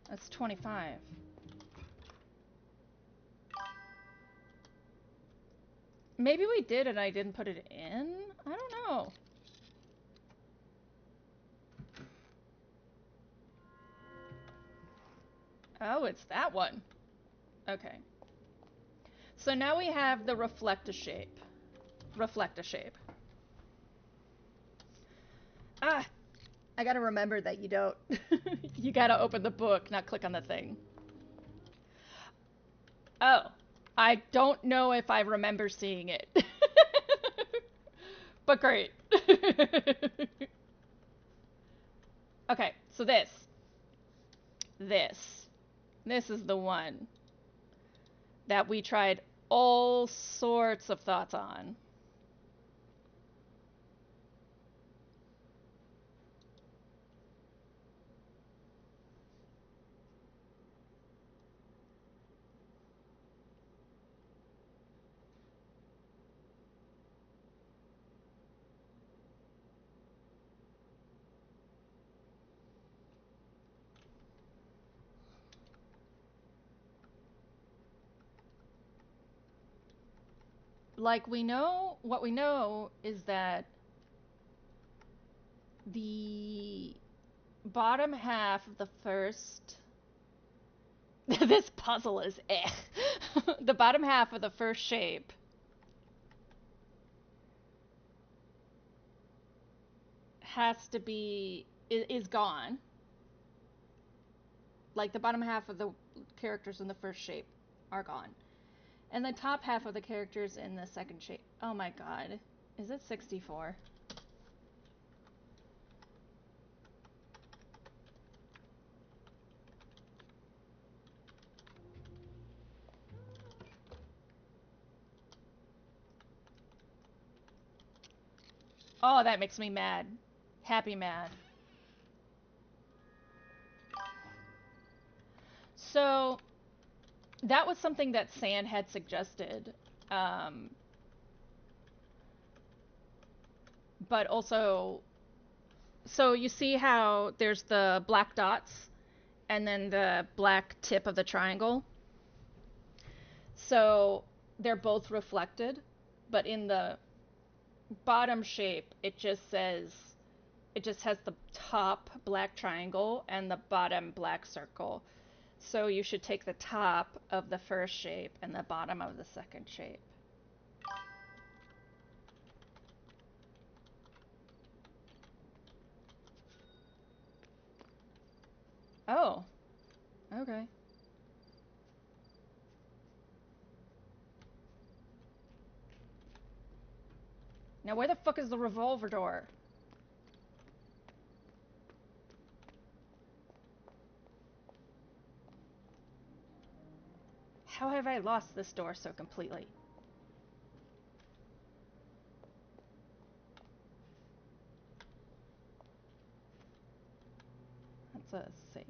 That's 25. Maybe we did and I didn't put it in? I don't know. Oh, it's that one. Okay. So now we have the reflect-a-shape. Reflect-a-shape. Ah! I gotta remember that you don't... you gotta open the book, not click on the thing. Oh. I don't know if I remember seeing it. But great. Okay, so this. This is the one that we tried all sorts of thoughts on. Like, what we know is that the bottom half of the first This puzzle is eh. The bottom half of the first shape has to be is gone. Like the bottom half of the characters in the first shape are gone. And the top half of the characters in the second shape. Oh my god. Is it 64? Oh, that makes me mad. Happy mad. So, that was something that Sand had suggested. But also, so you see how there's the black dots and then the black tip of the triangle? So, they're both reflected, but in the bottom shape, it just has the top black triangle and the bottom black circle. So you should take the top of the first shape and the bottom of the second shape. Oh, okay. Now where the fuck is the revolver door? How have I lost this door so completely? That's a safe.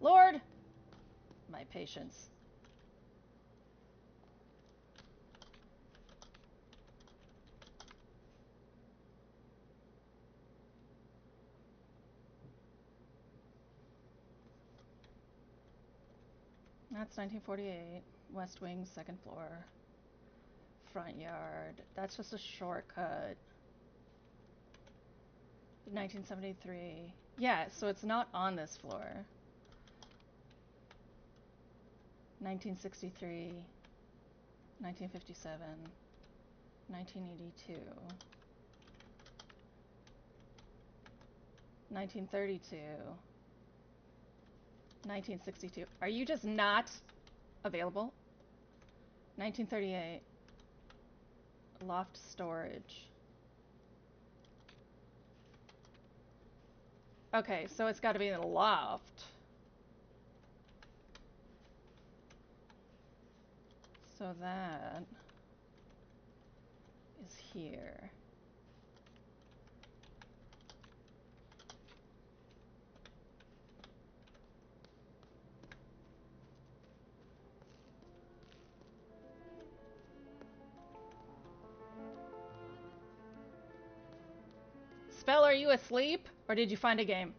Lord! My patience. That's 1948. West Wing, second floor. Front yard. That's just a shortcut. 1973. Yeah, so it's not on this floor. 1963. 1957. 1982. 1932. 1962. Are you just not available? 1938. Loft storage. Okay, so it's got to be in the loft. So that is here. Spell, are you asleep? Or did you find a game?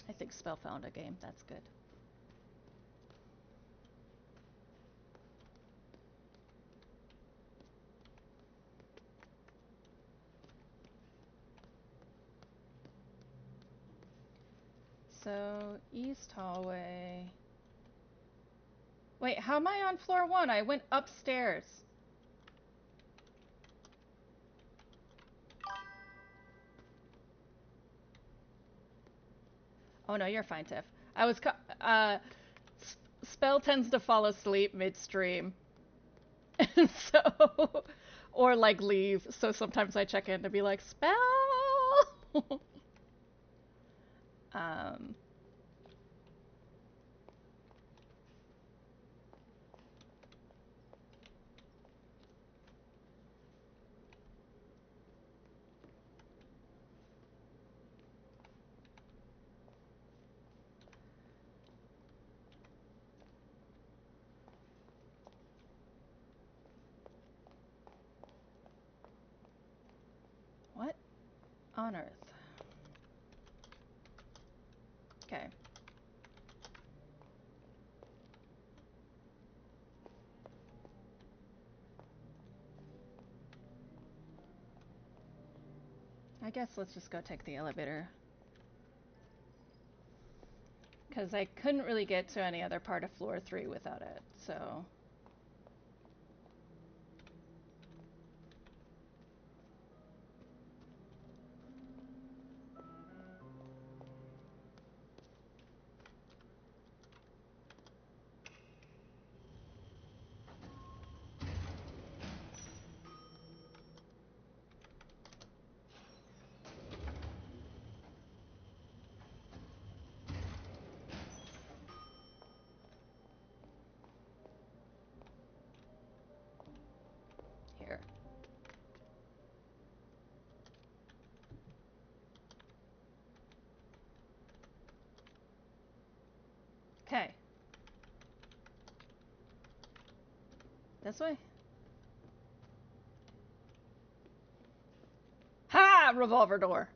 I think Spell found a game. That's good. So, east hallway. Wait, how am I on floor 1? I went upstairs. Oh no, you're fine, Tiff. I was Spell tends to fall asleep midstream. So, or like leave. So sometimes I check in to be like, Spell! um, what? on Earth? Okay. I guess let's just go take the elevator. Because I couldn't really get to any other part of floor 3 without it, so... Here. Okay. This way? Ha! Revolver door.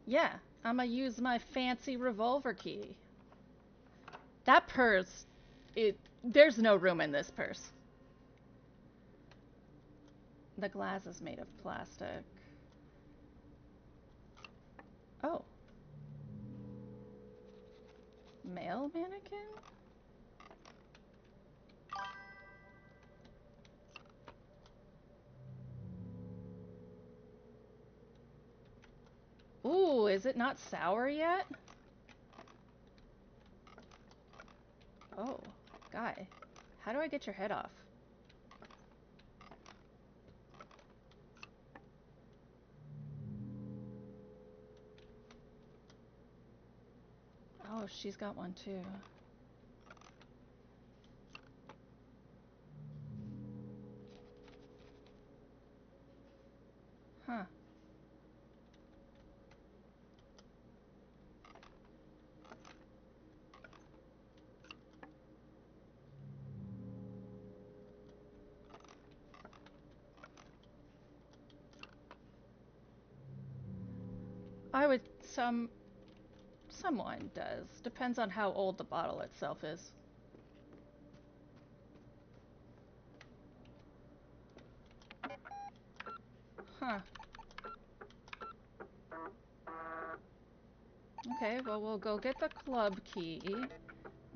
Yeah, I'ma use my fancy revolver key. That purse, there's no room in this purse. The glass is made of plastic. Oh. Male mannequin? Ooh, is it not sour yet? Oh, guy. How do I get your head off? Oh, she's got one too. Huh. I would, someone does. Depends on how old the bottle itself is. Huh. Okay, well, we'll go get the club key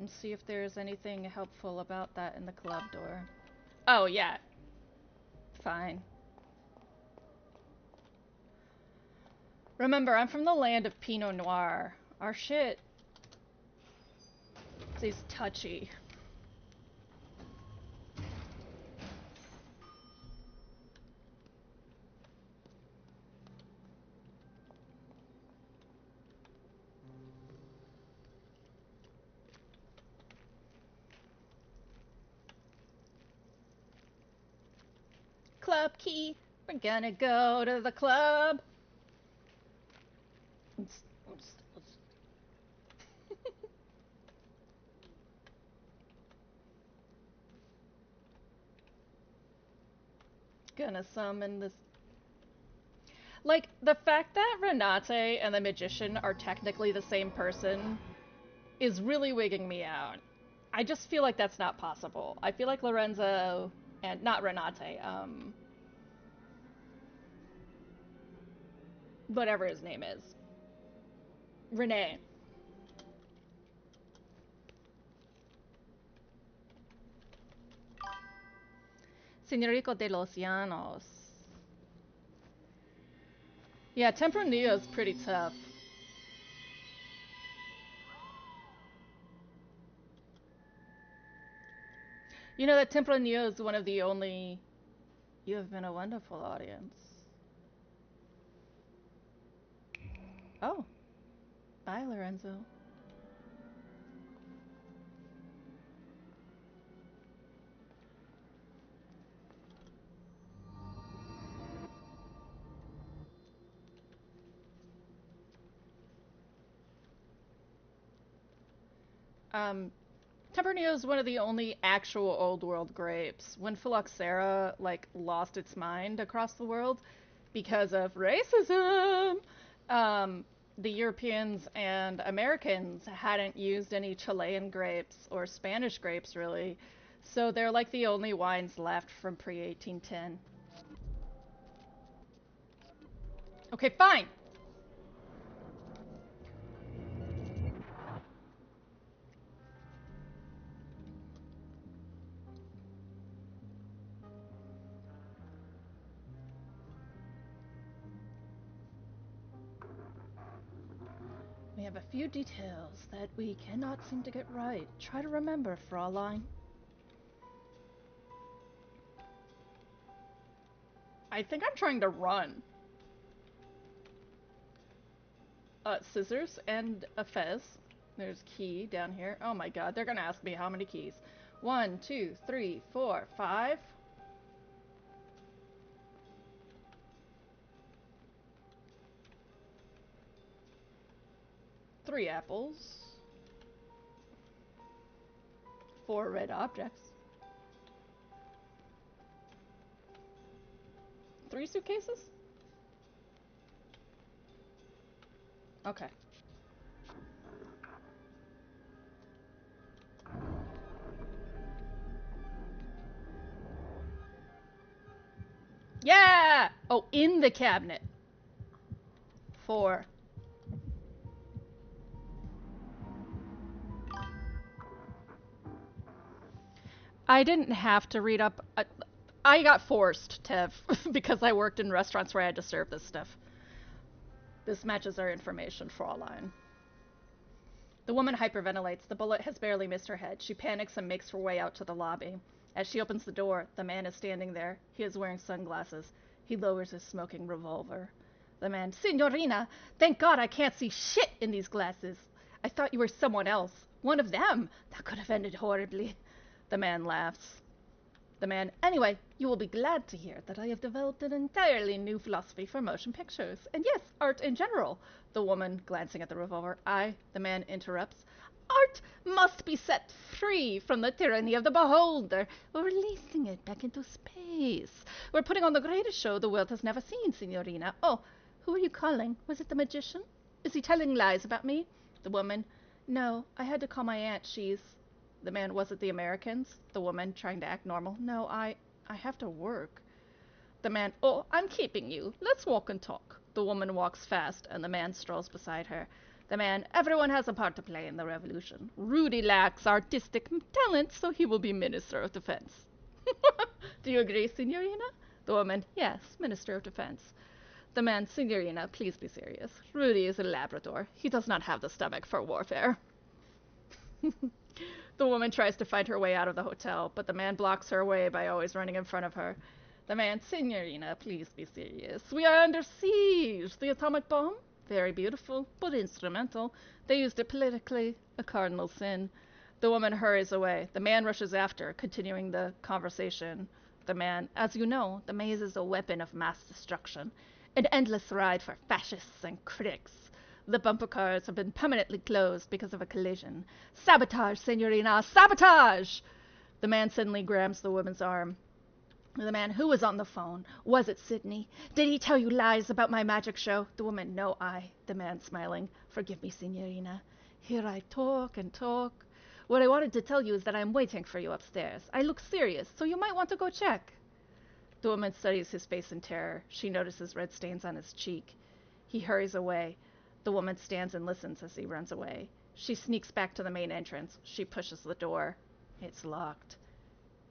and see if there's anything helpful about that in the club door. Oh, yeah. Fine. Remember, I'm from the land of Pinot Noir. Our shit is touchy. Club key. We're gonna go to the club. Gonna summon this. Like, the fact that Renate and the magician are technically the same person is really wigging me out. I just feel like that's not possible. I feel like Lorenzo and not Renate, whatever his name is. Renee. Señorico de los Llanos. Yeah, Tempranillo is pretty tough. You know that Tempranillo is one of the only... You have been a wonderful audience. Oh. Bye, Lorenzo. Tempranillo is one of the only actual old world grapes. When phylloxera lost its mind across the world because of racism, the Europeans and Americans hadn't used any Chilean grapes or Spanish grapes really, so they're like the only wines left from pre-1810. Okay, fine. We have a few details that we cannot seem to get right. Try to remember, Fraulein. I think I'm trying to run. Scissors and a fez. There's key down here. Oh my god, they're gonna ask me how many keys. 1, 2, 3, 4, 5. 3 apples. 4 red objects. 3 suitcases? Okay. Yeah! Oh, in the cabinet. 4. I didn't have to read up. I got forced, Tev, because I worked in restaurants where I had to serve this stuff. This matches our information, Fraulein. The woman hyperventilates. The bullet has barely missed her head. She panics and makes her way out to the lobby. As she opens the door, the man is standing there. He is wearing sunglasses. He lowers his smoking revolver. The man, Signorina, thank God I can't see shit in these glasses. I thought you were someone else. One of them. That could have ended horribly. The man laughs. The man, anyway, you will be glad to hear that I have developed an entirely new philosophy for motion pictures. And yes, art in general. The woman, glancing at the revolver. The man interrupts. Art must be set free from the tyranny of the beholder. We're releasing it back into space. We're putting on the greatest show the world has never seen, Signorina. Oh, who are you calling? Was it the magician? Is he telling lies about me? The woman, no, I had to call my aunt. She's... The man, was it the Americans? The woman, trying to act normal. No, I have to work. The man, oh, I'm keeping you. Let's walk and talk. The woman walks fast, and the man strolls beside her. The man, everyone has a part to play in the revolution. Rudy lacks artistic talent, so he will be Minister of Defense. Do you agree, Signorina? The woman, yes, Minister of Defense. The man, Signorina, please be serious. Rudy is a Labrador. He does not have the stomach for warfare. The woman tries to fight her way out of the hotel, but the man blocks her way by always running in front of her. The man, Signorina, please be serious. We are under siege. The atomic bomb? Very beautiful, but instrumental. They used it politically. A cardinal sin. The woman hurries away. The man rushes after, continuing the conversation. The man, as you know, the maze is a weapon of mass destruction. An endless ride for fascists and critics. The bumper cars have been permanently closed because of a collision. Sabotage, Signorina! Sabotage! The man suddenly grabs the woman's arm. The man, who was on the phone? Was it Sidney? Did he tell you lies about my magic show? The woman, no, The man, smiling. Forgive me, Signorina. Here I talk and talk. What I wanted to tell you is that I'm waiting for you upstairs. I look serious, so you might want to go check. The woman studies his face in terror. She notices red stains on his cheek. He hurries away. The woman stands and listens as he runs away. She sneaks back to the main entrance. She pushes the door. It's locked.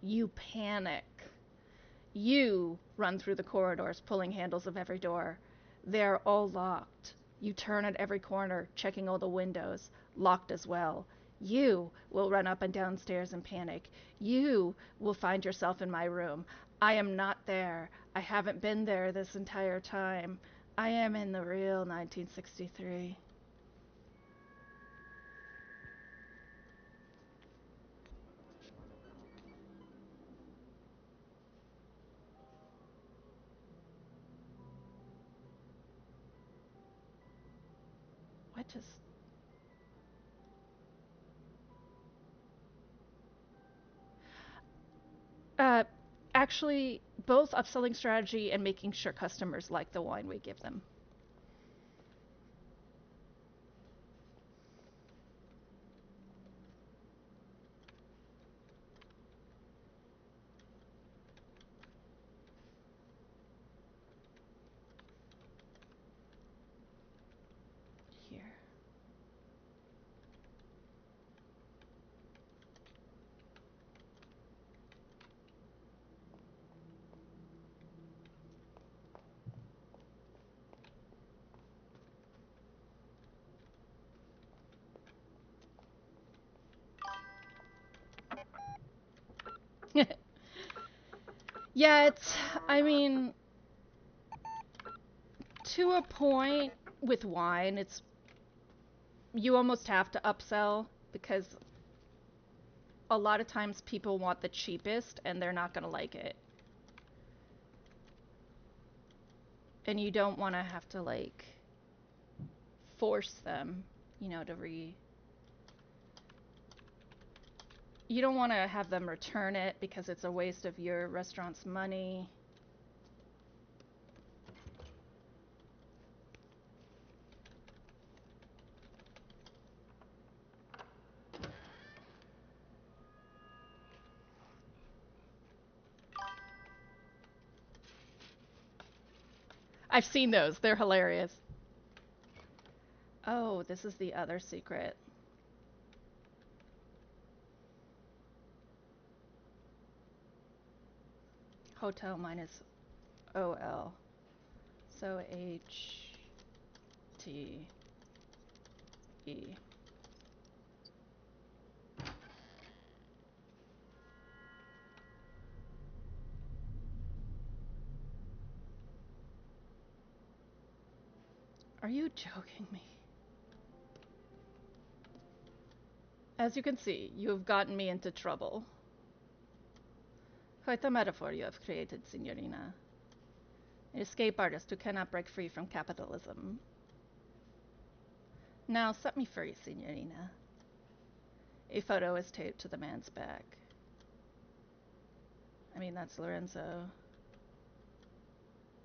You panic. You run through the corridors, pulling handles of every door. They're all locked. You turn at every corner, checking all the windows, locked as well. You will run up and down stairs in panic. You will find yourself in my room. I am not there. I haven't been there this entire time. I am in the real 1963. What is... actually both upselling strategy and making sure customers like the wine we give them. Here. Yeah, I mean, to a point with wine, you almost have to upsell because a lot of times people want the cheapest and they're not going to like it. And you don't want to have to, like, force them, you don't want to have them return it because it's a waste of your restaurant's money. I've seen those. They're hilarious. Oh, this is the other secret. Hotel minus OL. So HTE. Are you joking me? As you can see, you have gotten me into trouble. Quite the metaphor you have created, Signorina. An escape artist who cannot break free from capitalism. Now set me free, Signorina. A photo is taped to the man's back. I mean, that's Lorenzo.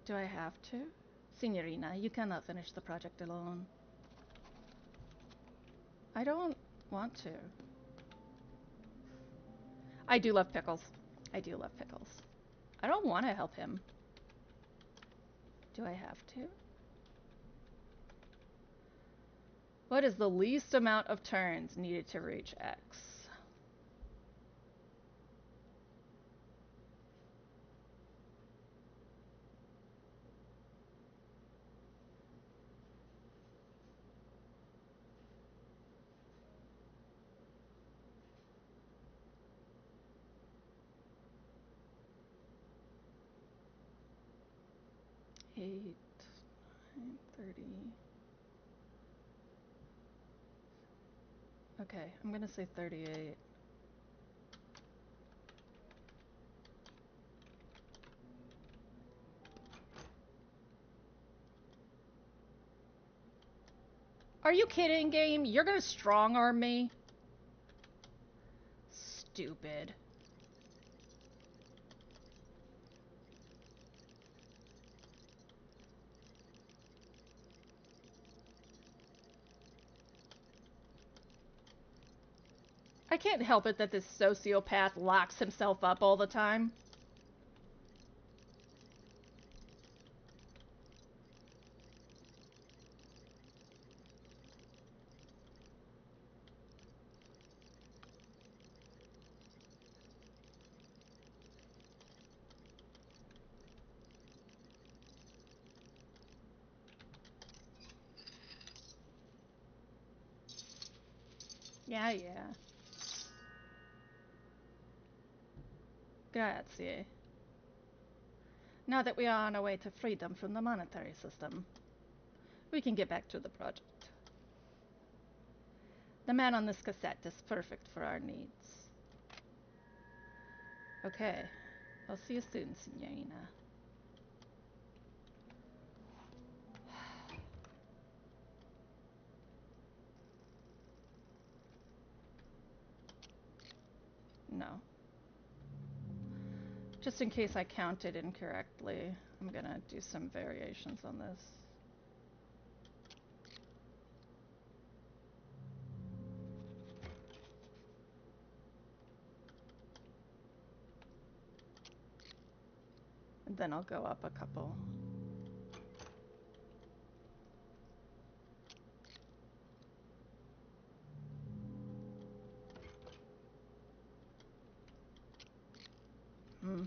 Do I have to? Signorina, you cannot finish the project alone. I don't want to. I do love pickles. I do love pickles. I don't want to help him. Do I have to? What is the least amount of turns needed to reach X? Eight, 9:30. Okay, I'm gonna say 38. Are you kidding, game? You're gonna strong arm me? Stupid. I can't help it that this sociopath locks himself up all the time. Yeah. Grazie. Now that we are on our way to freedom from the monetary system, we can get back to the project. The man on this cassette is perfect for our needs. Okay. I'll see you soon, Signorina. No. Just in case I counted incorrectly, I'm gonna do some variations on this. And then I'll go up a couple. Hmm.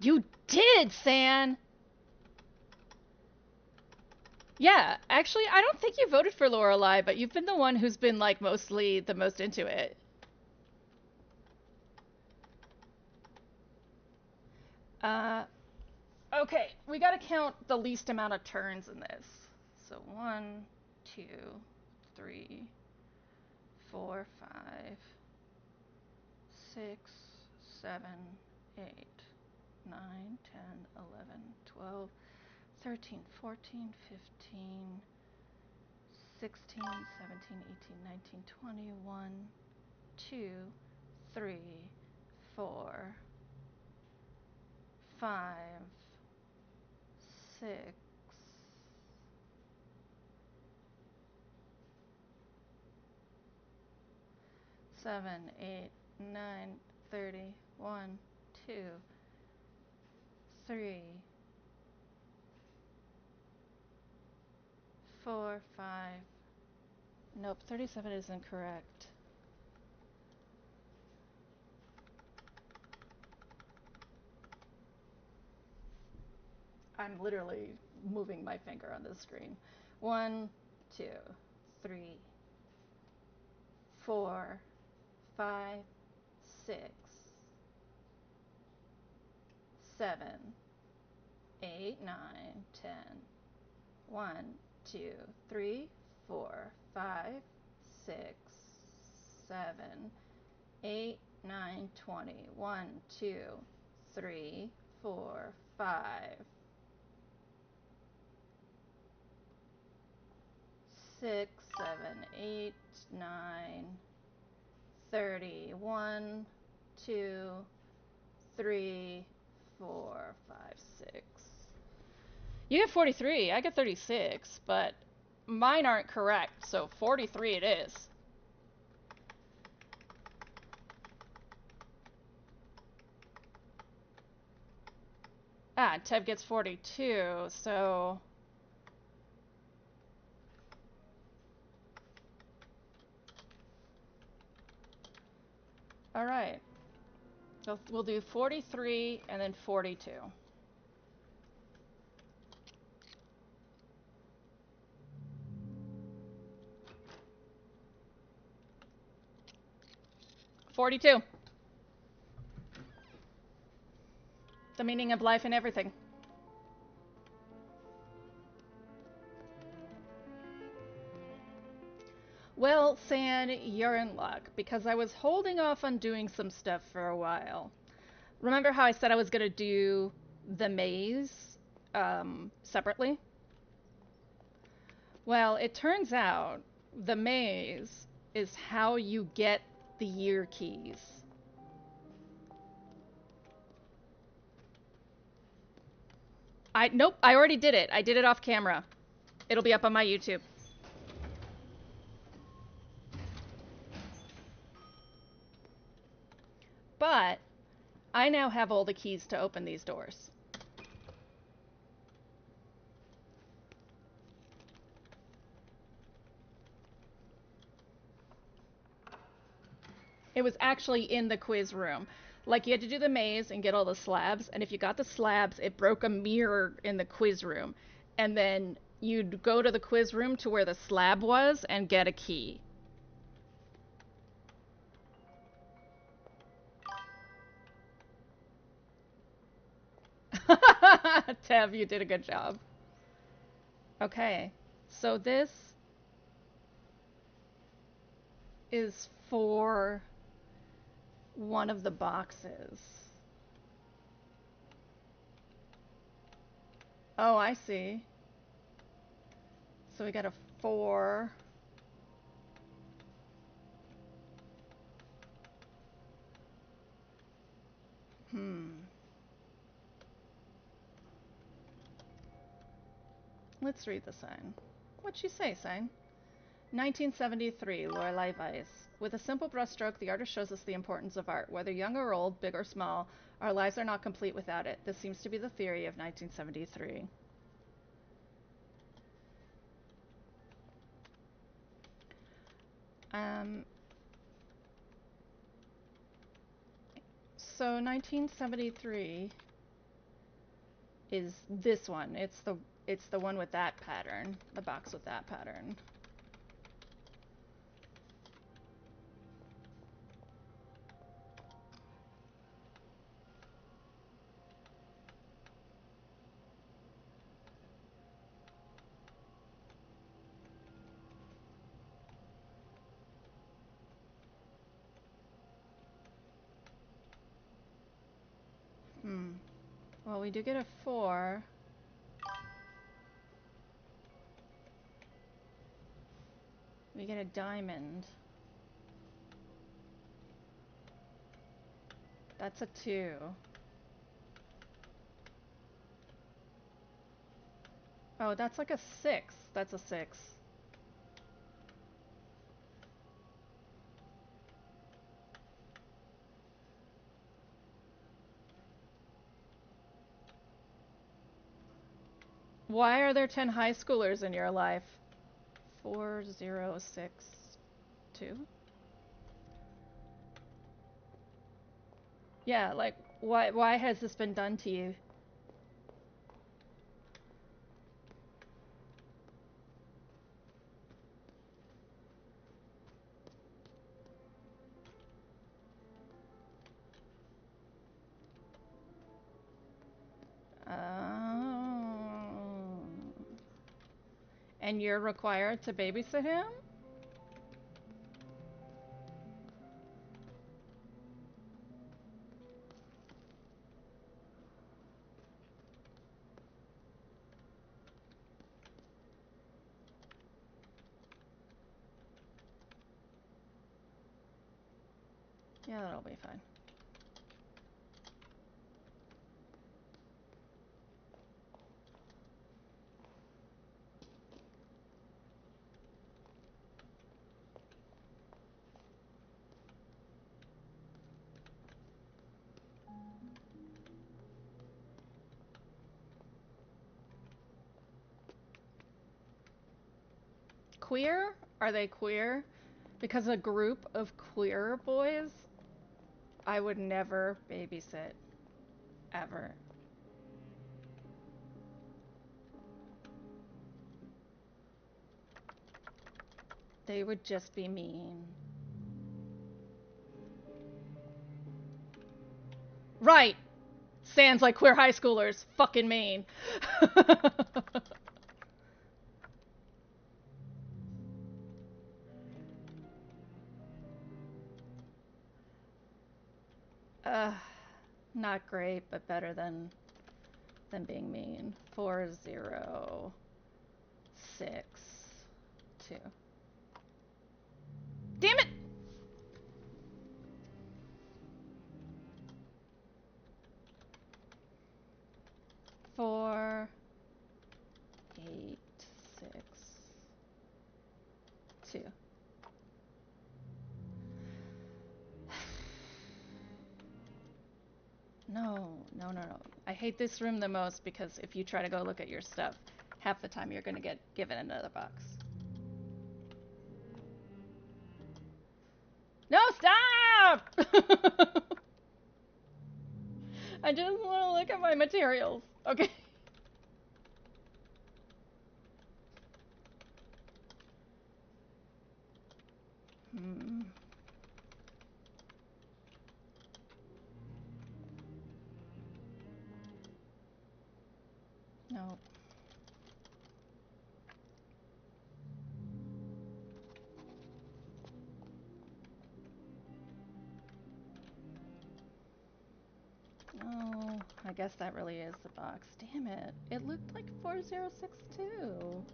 You did, San! Yeah, actually, I don't think you voted for Lorelei, but you've been the one who's been, like, mostly the most into it. Okay, we gotta count the least amount of turns in this. So 1, 2, 3, 4, 5, 6, 7, 8, 9, 10, 11, 12, 13, 14, 15, 16, 17, 18, 19, 20, 1, 2, 3, 4, 5, 6, 7, 8, 9, 30, 1, 2, 3, 4, 5. Nope, 37 isn't correct. I'm literally moving my finger on the screen. 1, 2, 3, 4, 5, 6, 7, 8, 9, 10. 1, 2, 3, 4, 5, 6, 7, 8, 9, 20. 1, 2, 3, 4, 5, 6, 7, 8, 9, 30. 1, 2, 3, 4, 5, 6. You get 43, I get 36, but mine aren't correct, so 43 it is. Ah, Tev gets 42, so... Alright. So we'll do 43 and then 42. $42. The meaning of life and everything. Well, San, you're in luck, because I was holding off on doing some stuff for a while. Remember how I said I was going to do the maze separately? Well, it turns out the maze is how you get the year keys. Nope, I already did it. I did it off camera. It'll be up on my YouTube. But I now have all the keys to open these doors. It was actually in the quiz room. Like, you had to do the maze and get all the slabs, and if you got the slabs, it broke a mirror in the quiz room. and then you'd go to the quiz room to where the slab was and get a key. Tev, you did a good job. Okay, so this is for one of the boxes. Oh, I see. So we got a 4. Let's read the sign. What'd she say, sign? 1973, Lorelei Weiss. With a simple brushstroke, the artist shows us the importance of art. Whether young or old, big or small, our lives are not complete without it. This seems to be the theory of 1973. So 1973 is this one. It's the one with that pattern, the box with that pattern. Well, we do get a 4. We get a diamond. That's a 2. Oh, that's like a 6. That's a 6. Why are there 10 high schoolers in your life? 4062? Yeah, like, why has this been done to you? And you're required to babysit him? Yeah, that'll be fine. Queer? Are they queer? Because a group of queer boys, I would never babysit. Ever. They would just be mean. Right! Sounds like queer high schoolers. Fucking mean. Not great, but better than being mean. 4062. Damn it! 486. No. I hate this room the most because if you try to go look at your stuff, half the time you're gonna get given another box. No, stop! I just want to look at my materials. Okay. No. Oh, I guess that really is the box. Damn it. It looked like 4062.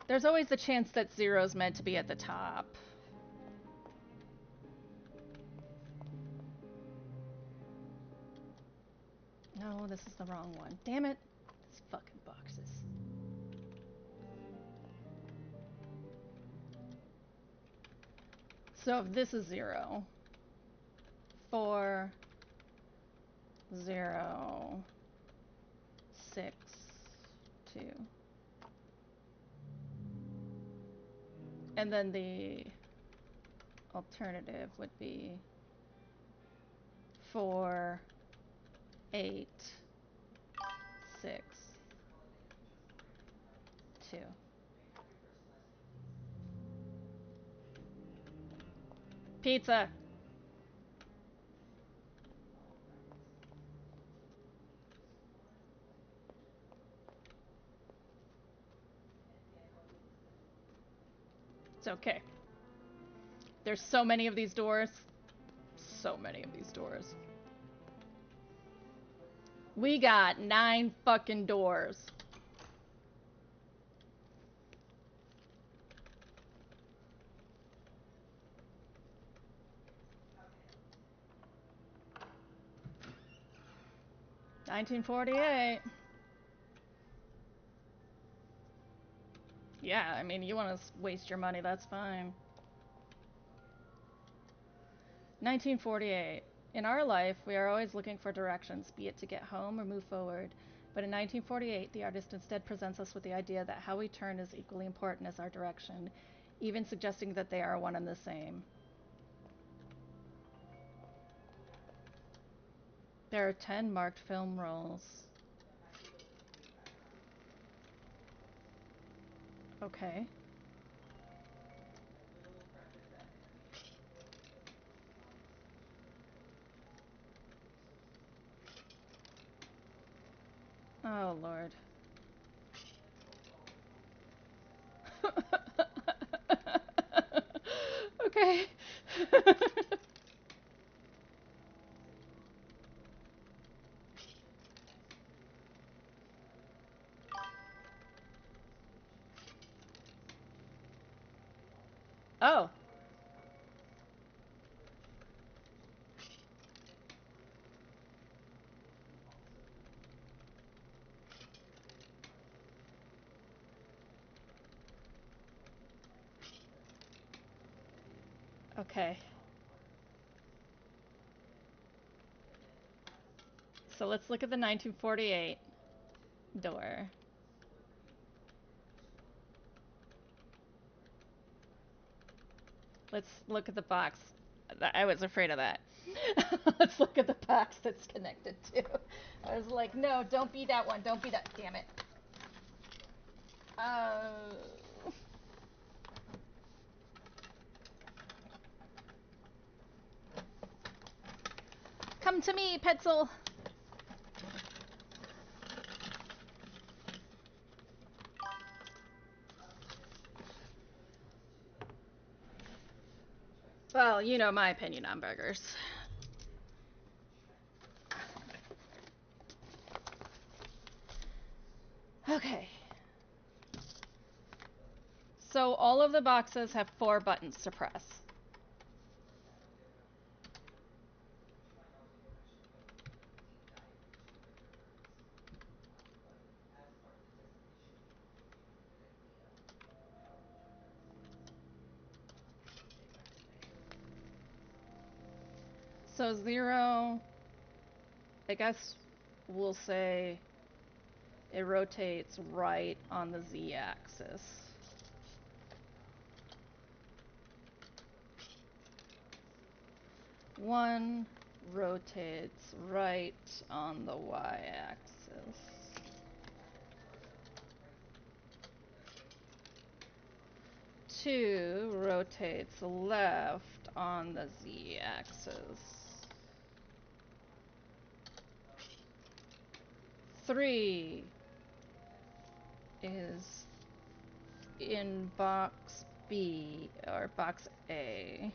There's always the chance that 0's meant to be at the top. No, this is the wrong one. Damn it. These fucking boxes. So if this is 0, 4, 0, 6, 2. And then the alternative would be 4, 8, 6, 2. Pizza. It's okay. There's so many of these doors. So many of these doors. We got 9 fucking doors. $19.48. Yeah, I mean, you want to waste your money, that's fine. $19.48. In our life, we are always looking for directions, be it to get home or move forward. But in $19.48, the artist instead presents us with the idea that how we turn is equally important as our direction, even suggesting that they are one and the same. There are 10 marked film rolls. Okay. Oh, Lord. Okay. Oh. Okay. So let's look at the 1948 door. Let's look at the box. I was afraid of that. Let's look at the box that's connected to. I was like, no, don't be that one. Don't be that. Damn it. Come to me, Petzl. Well, you know my opinion on burgers. Okay. So all of the boxes have 4 buttons to press. So 0, I guess we'll say it rotates right on the z-axis. 1 rotates right on the y-axis. 2 rotates left on the z-axis. 3 is in box B, or box A,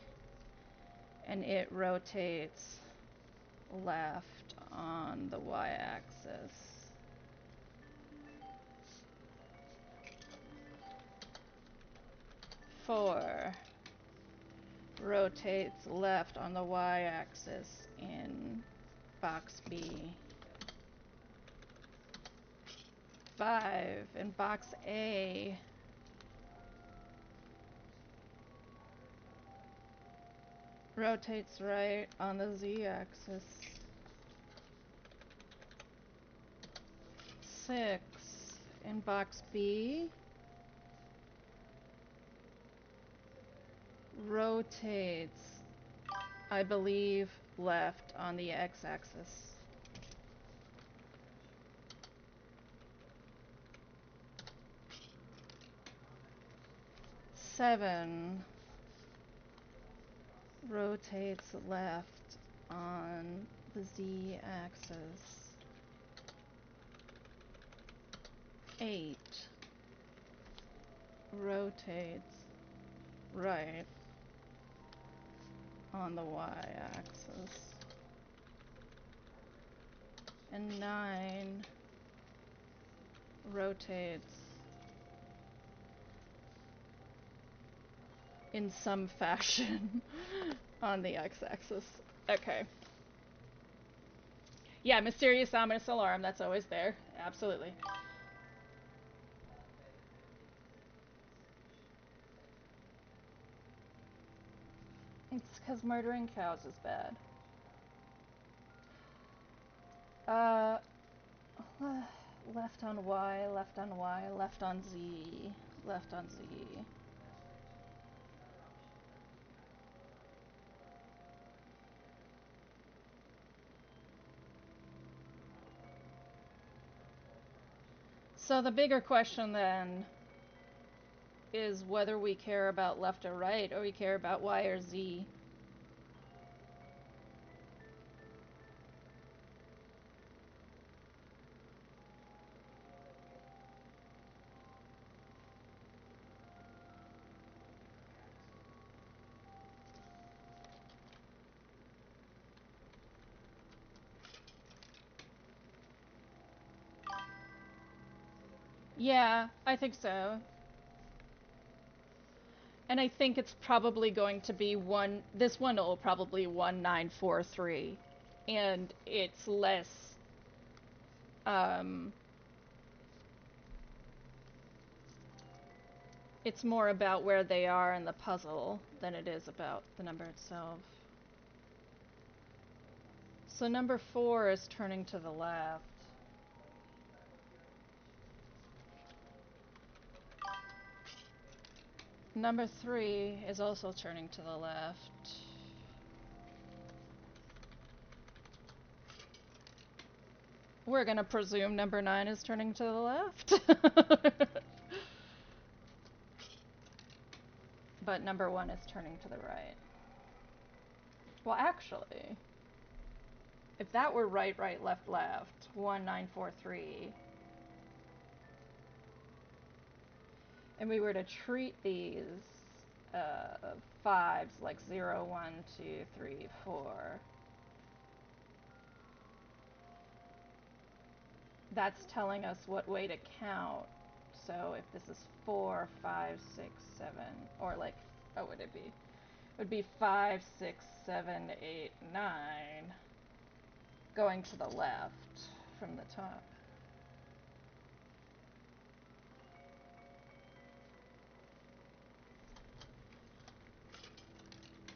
and it rotates left on the y-axis. 4 rotates left on the y-axis in box B. 5 in box A rotates right on the z-axis. 6 in box B rotates, I believe, left on the x-axis. 7 rotates left on the z-axis. 8 rotates right on the y-axis. And 9 rotates in some fashion on the x-axis. Okay. Yeah, mysterious ominous alarm, that's always there. Absolutely. It's because murdering cows is bad. Left on Y, left on Y, left on Z, left on Z. So the bigger question then is whether we care about left or right, or we care about Y or Z. Yeah, I think so. And I think it's probably going to be this one will probably 1943. And it's less, it's more about where they are in the puzzle than it is about the number itself. So number 4 is turning to the left. Number 3 is also turning to the left. We're gonna presume number 9 is turning to the left. But number 1 is turning to the right. Well, actually, if that were right, right, left, left, 1943, and we were to treat these fives like 0, 1, 2, 3, 4, that's telling us what way to count. So if this is 4, 5, 6, 7, or like, what would it be? It would be 5, 6, 7, 8, 9, going to the left from the top.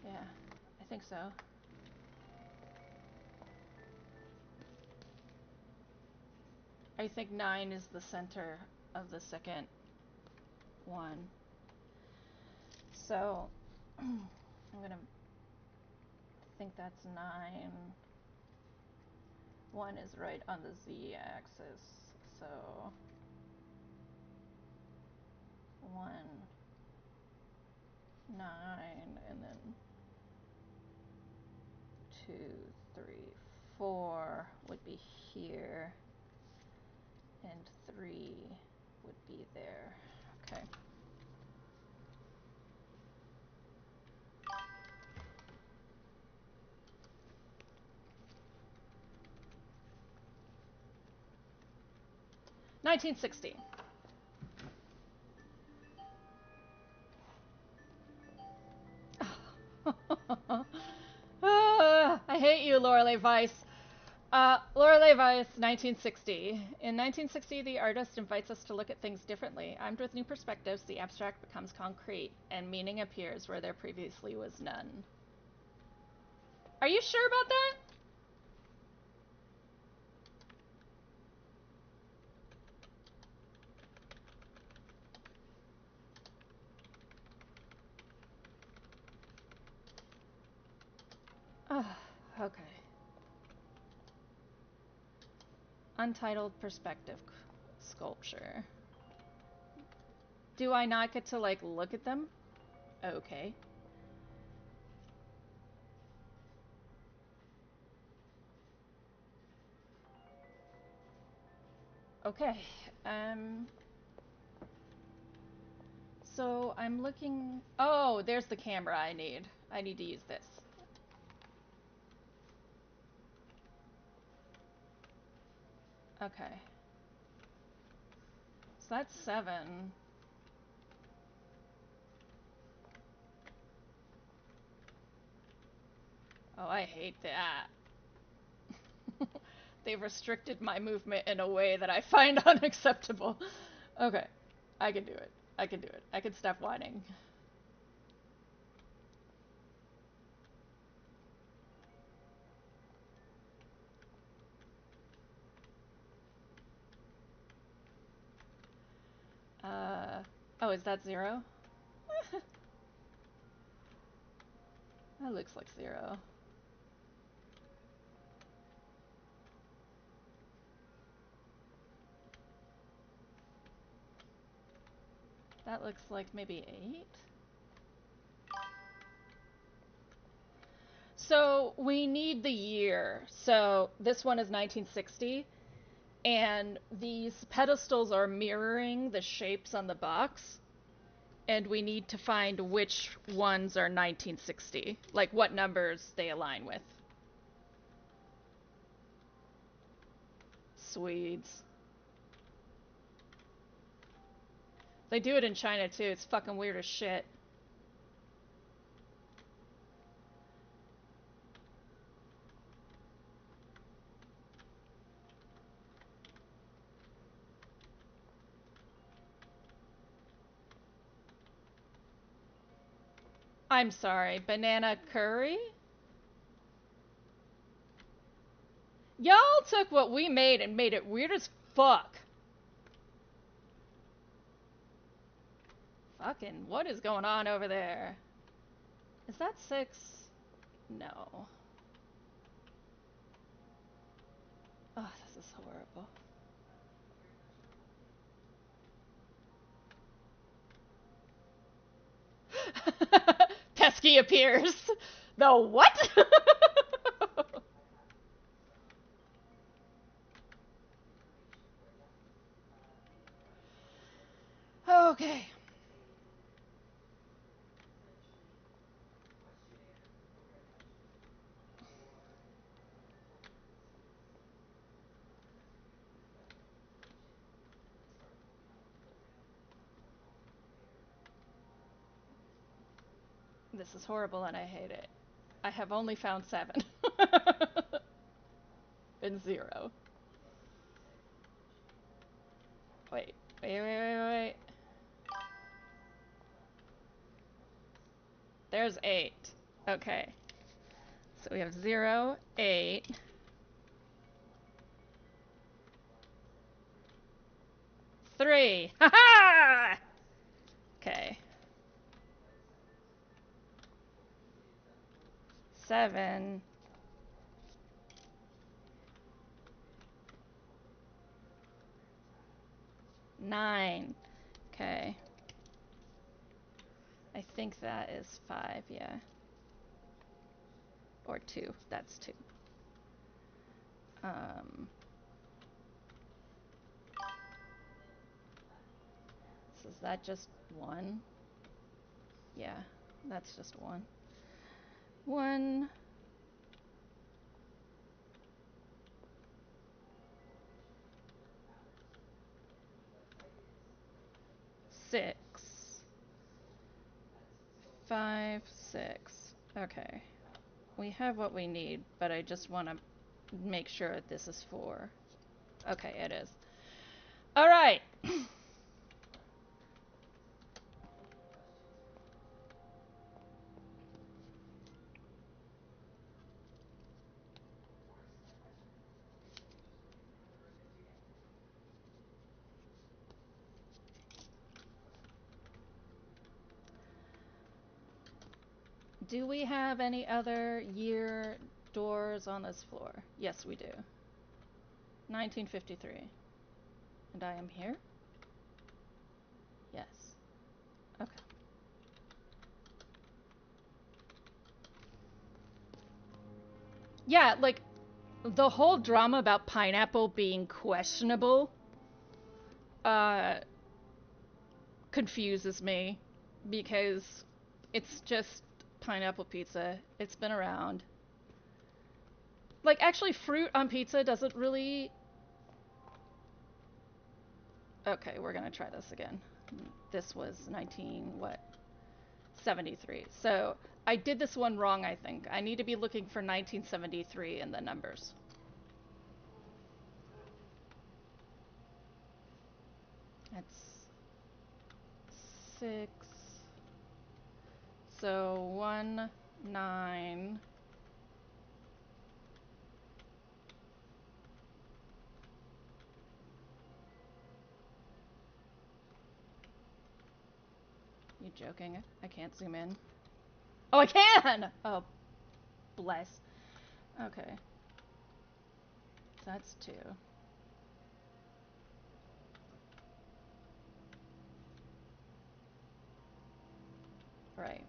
Yeah, I think so. I think 9 is the center of the second one. So I'm gonna think that's 9. 1 is right on the z-axis, so 1, 9, and then 2, 3, 4 would be here. And 3 would be there. Okay. $19.60. I hate you, Lorelei Weiss. Lorelei Weiss, 1960. In 1960, the artist invites us to look at things differently. Armed with new perspectives, the abstract becomes concrete, and meaning appears where there previously was none. Are you sure about that? Okay. Untitled perspective sculpture. Do I not get to, like, look at them? Okay. Okay. So I'm looking... Oh, there's the camera I need. I need to use this. Okay. So that's 7. Oh, I hate that. They've restricted my movement in a way that I find unacceptable. Okay. I can do it. I can do it. I can stop whining. Oh, is that 0? That looks like 0. That looks like maybe 8. So we need the year. So this one is 1960. And these pedestals are mirroring the shapes on the box. And we need to find which ones are 1960. Like what numbers they align with. Swedes. They do it in China too. It's fucking weird as shit. I'm sorry, banana curry? Y'all took what we made and made it weird as fuck. Fucking, what is going on over there? Is that 6? No. Oh, this is horrible. Pesky appears. The what? Okay. This is horrible and I hate it. I have only found 7. And 0. Wait. There's 8. Okay. So we have 0, 8. 3. Ha ha! Okay. 7. 9. Okay. I think that is 5, yeah. Or 2. That's 2. Is that just one? Yeah, that's just one. 1. 6. 5, 6. Okay. We have what we need, but I just want to make sure this is 4. Okay, it is. All right. Do we have any other year doors on this floor? Yes, we do. 1953. And I am here? Yes. Okay. Yeah, like, the whole drama about pineapple being questionable confuses me, because it's just pineapple pizza. It's been around. Like, actually, fruit on pizza doesn't really... Okay, we're gonna try this again. This was 73. So I did this one wrong, I think. I need to be looking for 1973 in the numbers. That's 6. So 1, 9. You joking? I can't zoom in. Oh, I can! Oh, bless. Okay. So that's 2. Right.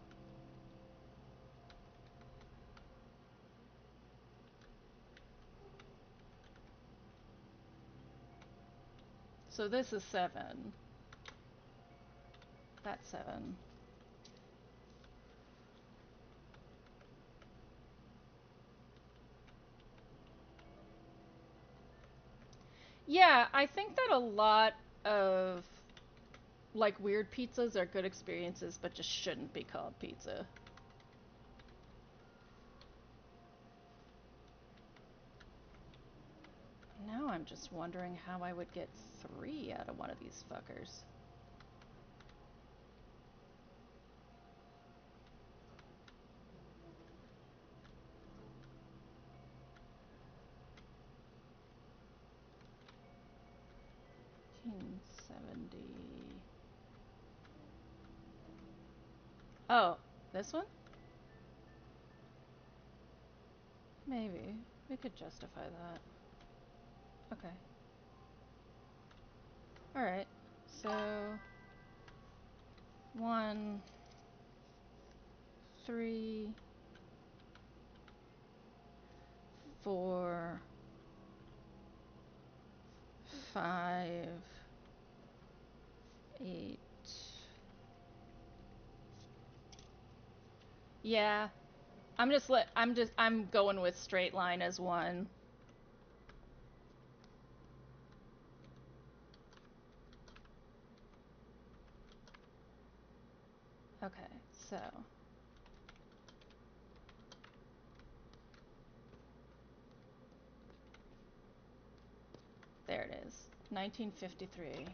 So this is 7. That's 7. Yeah, I think that a lot of, like, weird pizzas are good experiences, but just shouldn't be called pizza. Now I'm just wondering how I would get 3 out of one of these fuckers. $19.70. Oh, this one? Maybe. We could justify that. Okay. Alright. So 1, 3, 4, 5, 8. Yeah. I'm going with straight line as 1. Okay, so there it is. 1953.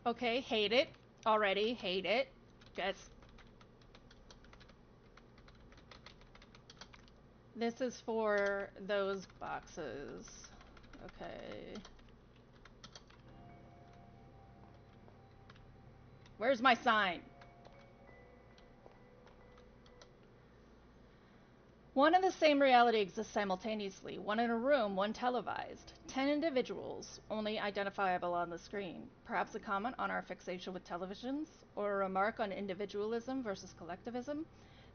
Okay, hate it. Already, hate it. Just... This is for those boxes. Okay. Where's my sign? One and the same reality exists simultaneously. One in a room, one televised. 10 individuals, only identifiable on the screen. Perhaps a comment on our fixation with televisions, or a remark on individualism versus collectivism.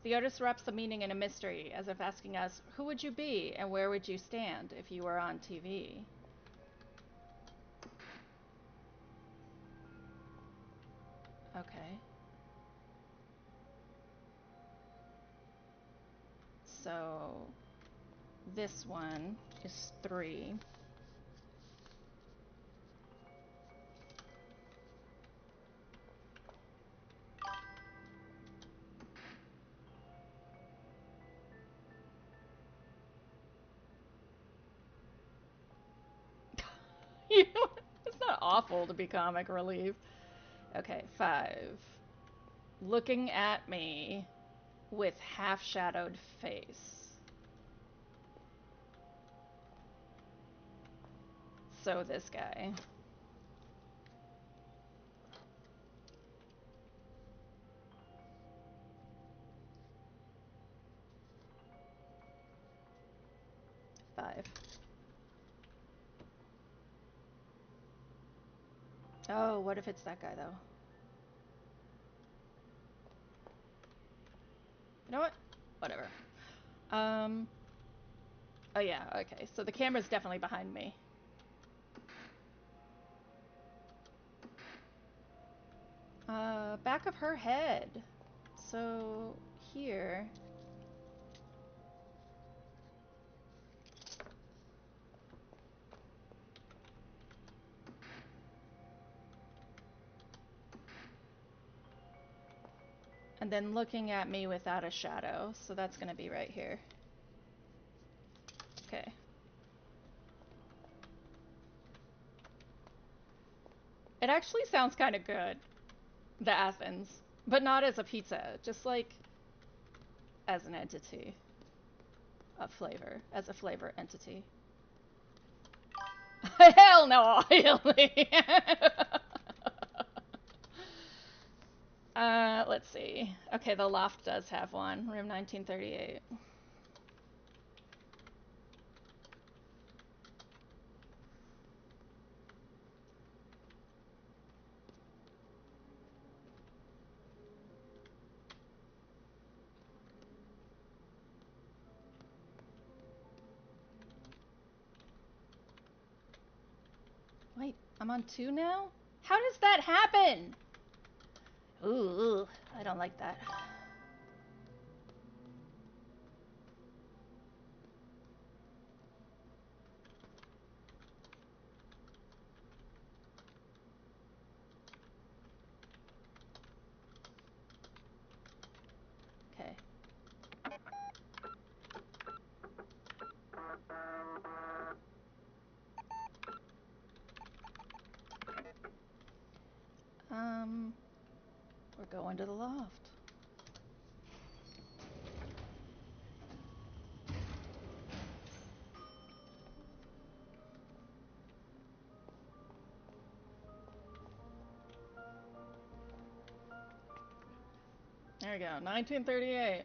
The artist wraps the meaning in a mystery, as if asking us, who would you be and where would you stand if you were on TV? Okay. So this one is 3. You know, it's not awful to be comic relief. Okay, 5. Looking at me with half-shadowed face. So this guy. Five. Oh, what if it's that guy, though? You know what? Whatever. Oh yeah, okay. So the camera's definitely behind me. Back of her head. So here. And then looking at me without a shadow. So that's gonna be right here. Okay. It actually sounds kind of good. The Athens. But not as a pizza. Just like as an entity. A flavor. As a flavor entity. Hell no, Haley. Let's see. Okay, the loft does have one. Room 1938. Wait, I'm on 2 now? How does that happen? Ooh, I don't like that. Okay. We're going to the loft. There we go, 1938.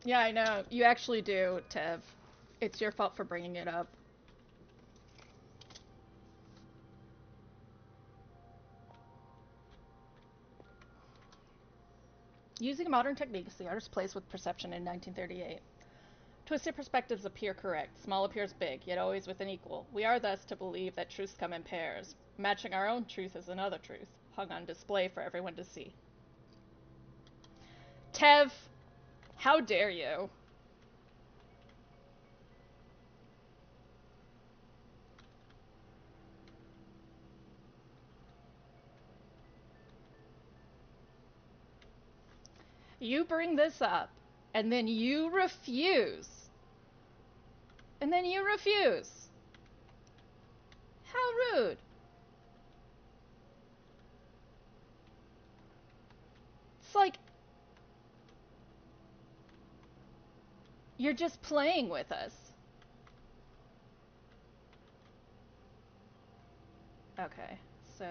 Yeah, I know. You actually do, Tev. It's your fault for bringing it up. Using modern techniques, the artist plays with perception in 1938. Twisted perspectives appear correct, small appears big, yet always with an equal. We are thus to believe that truths come in pairs. Matching our own truth is another truth, hung on display for everyone to see. Tev, how dare you? You bring this up, and then you refuse. And then you refuse. How rude. It's like you're just playing with us. Okay, so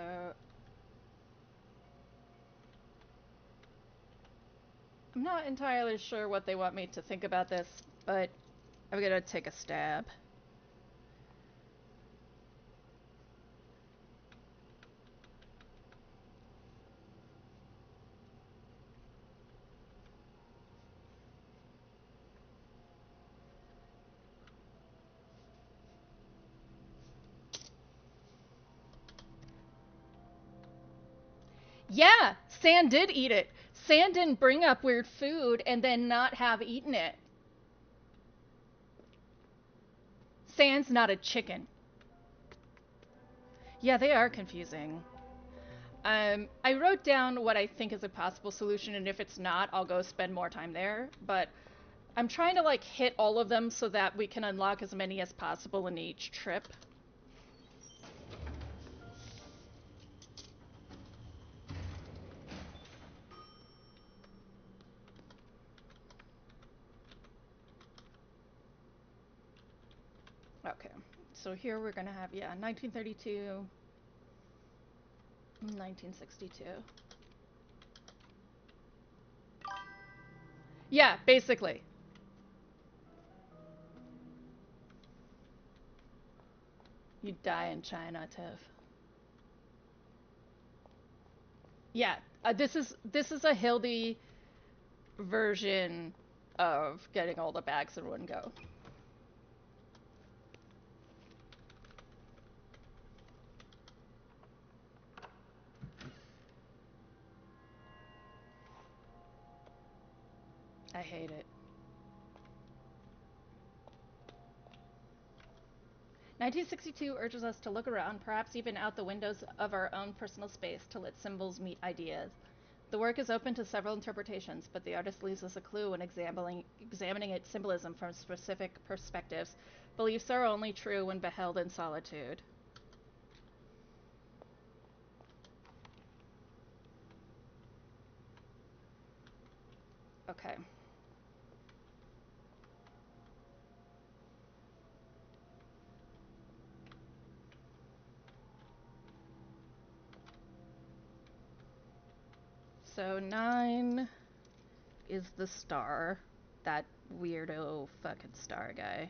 I'm not entirely sure what they want me to think about this, but I'm gonna take a stab. Yeah, Sand did eat it. Sand didn't bring up weird food and then not have eaten it. Sand's not a chicken. Yeah, they are confusing. I wrote down what I think is a possible solution, and if it's not, I'll go spend more time there. But I'm trying to like hit all of them so that we can unlock as many as possible in each trip. Okay, so here we're gonna have, yeah, 1932, 1962. Yeah, basically. You die in China, Tiff. Yeah, this is a Hildy version of getting all the bags in one go. I hate it. 1962 urges us to look around, perhaps even out the windows of our own personal space, to let symbols meet ideas. The work is open to several interpretations, but the artist leaves us a clue when examining its symbolism from specific perspectives. Beliefs are only true when beheld in solitude. Okay. So 9 is the star. That weirdo fucking star guy.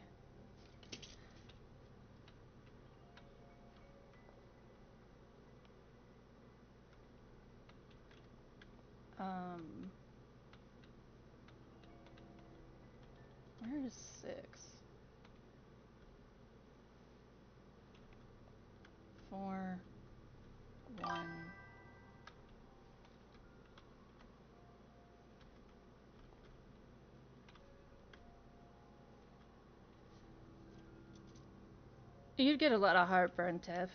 Um, where is 6? 4, 1. You'd get a lot of heartburn, Tiff.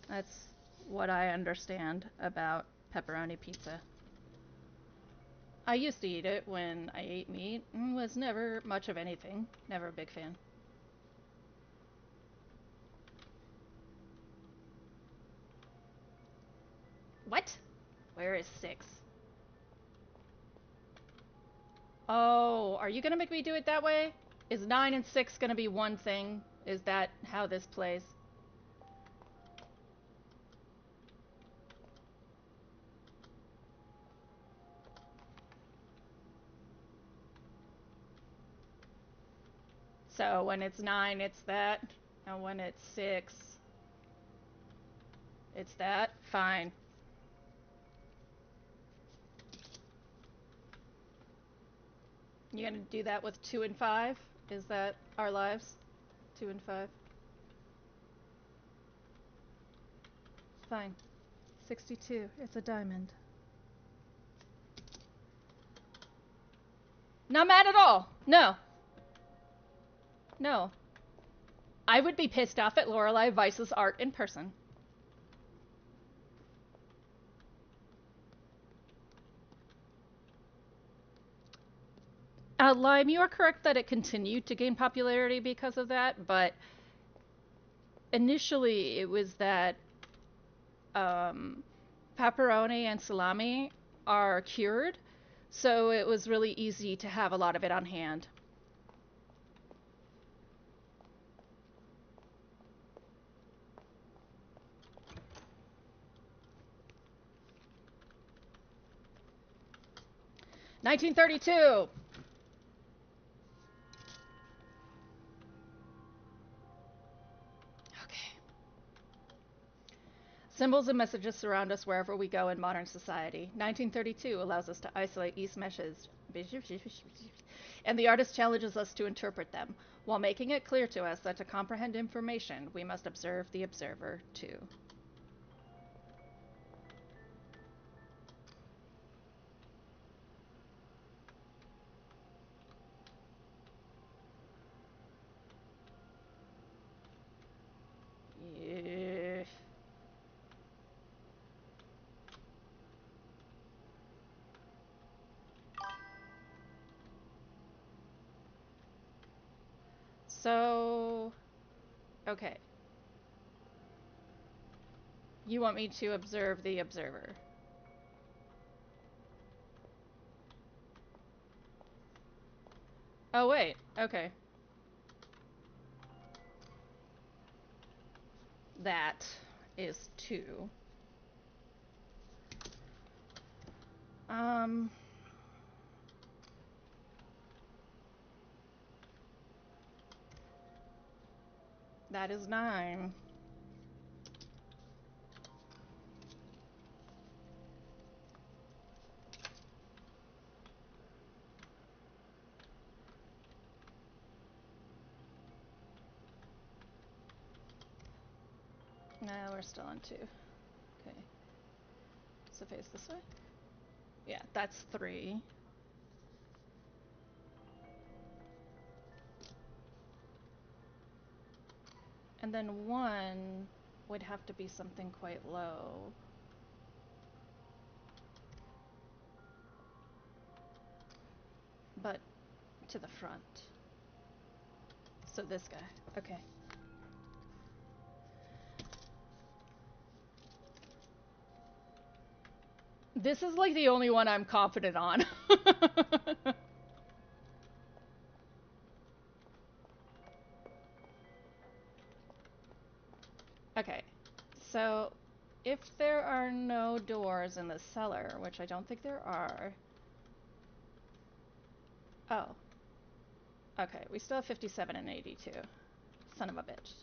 That's what I understand about pepperoni pizza. I used to eat it when I ate meat and was never much of anything. Never a big fan. What? Where is 6? Oh, are you gonna make me do it that way? Is 9 and 6 gonna be one thing? Is that how this plays? So when it's 9, it's that. And when it's 6, it's that. Fine. You gonna do that with 2 and 5? Is that our lives? 2 and 5? Fine. 62. It's a diamond. Not mad at all. No. No. I would be pissed off at Lorelei Weiss's art in person. Lime, you are correct that it continued to gain popularity because of that, but initially it was that pepperoni and salami are cured, so it was really easy to have a lot of it on hand. "1932. Okay. Symbols and messages surround us wherever we go in modern society. 1932 allows us to isolate these messages, and the artist challenges us to interpret them, while making it clear to us that to comprehend information, we must observe the observer too." So, okay. You want me to observe the observer? Oh, wait. Okay. That is 2. Um... That is 9. No, we're still on 2. Okay. So face this way? Yeah, that's 3. And then 1 would have to be something quite low. But to the front. So this guy. Okay. This is like the only one I'm confident on. Okay. So if there are no doors in the cellar, which I don't think there are. Oh. Okay, we still have 57 and 82. Son of a bitch.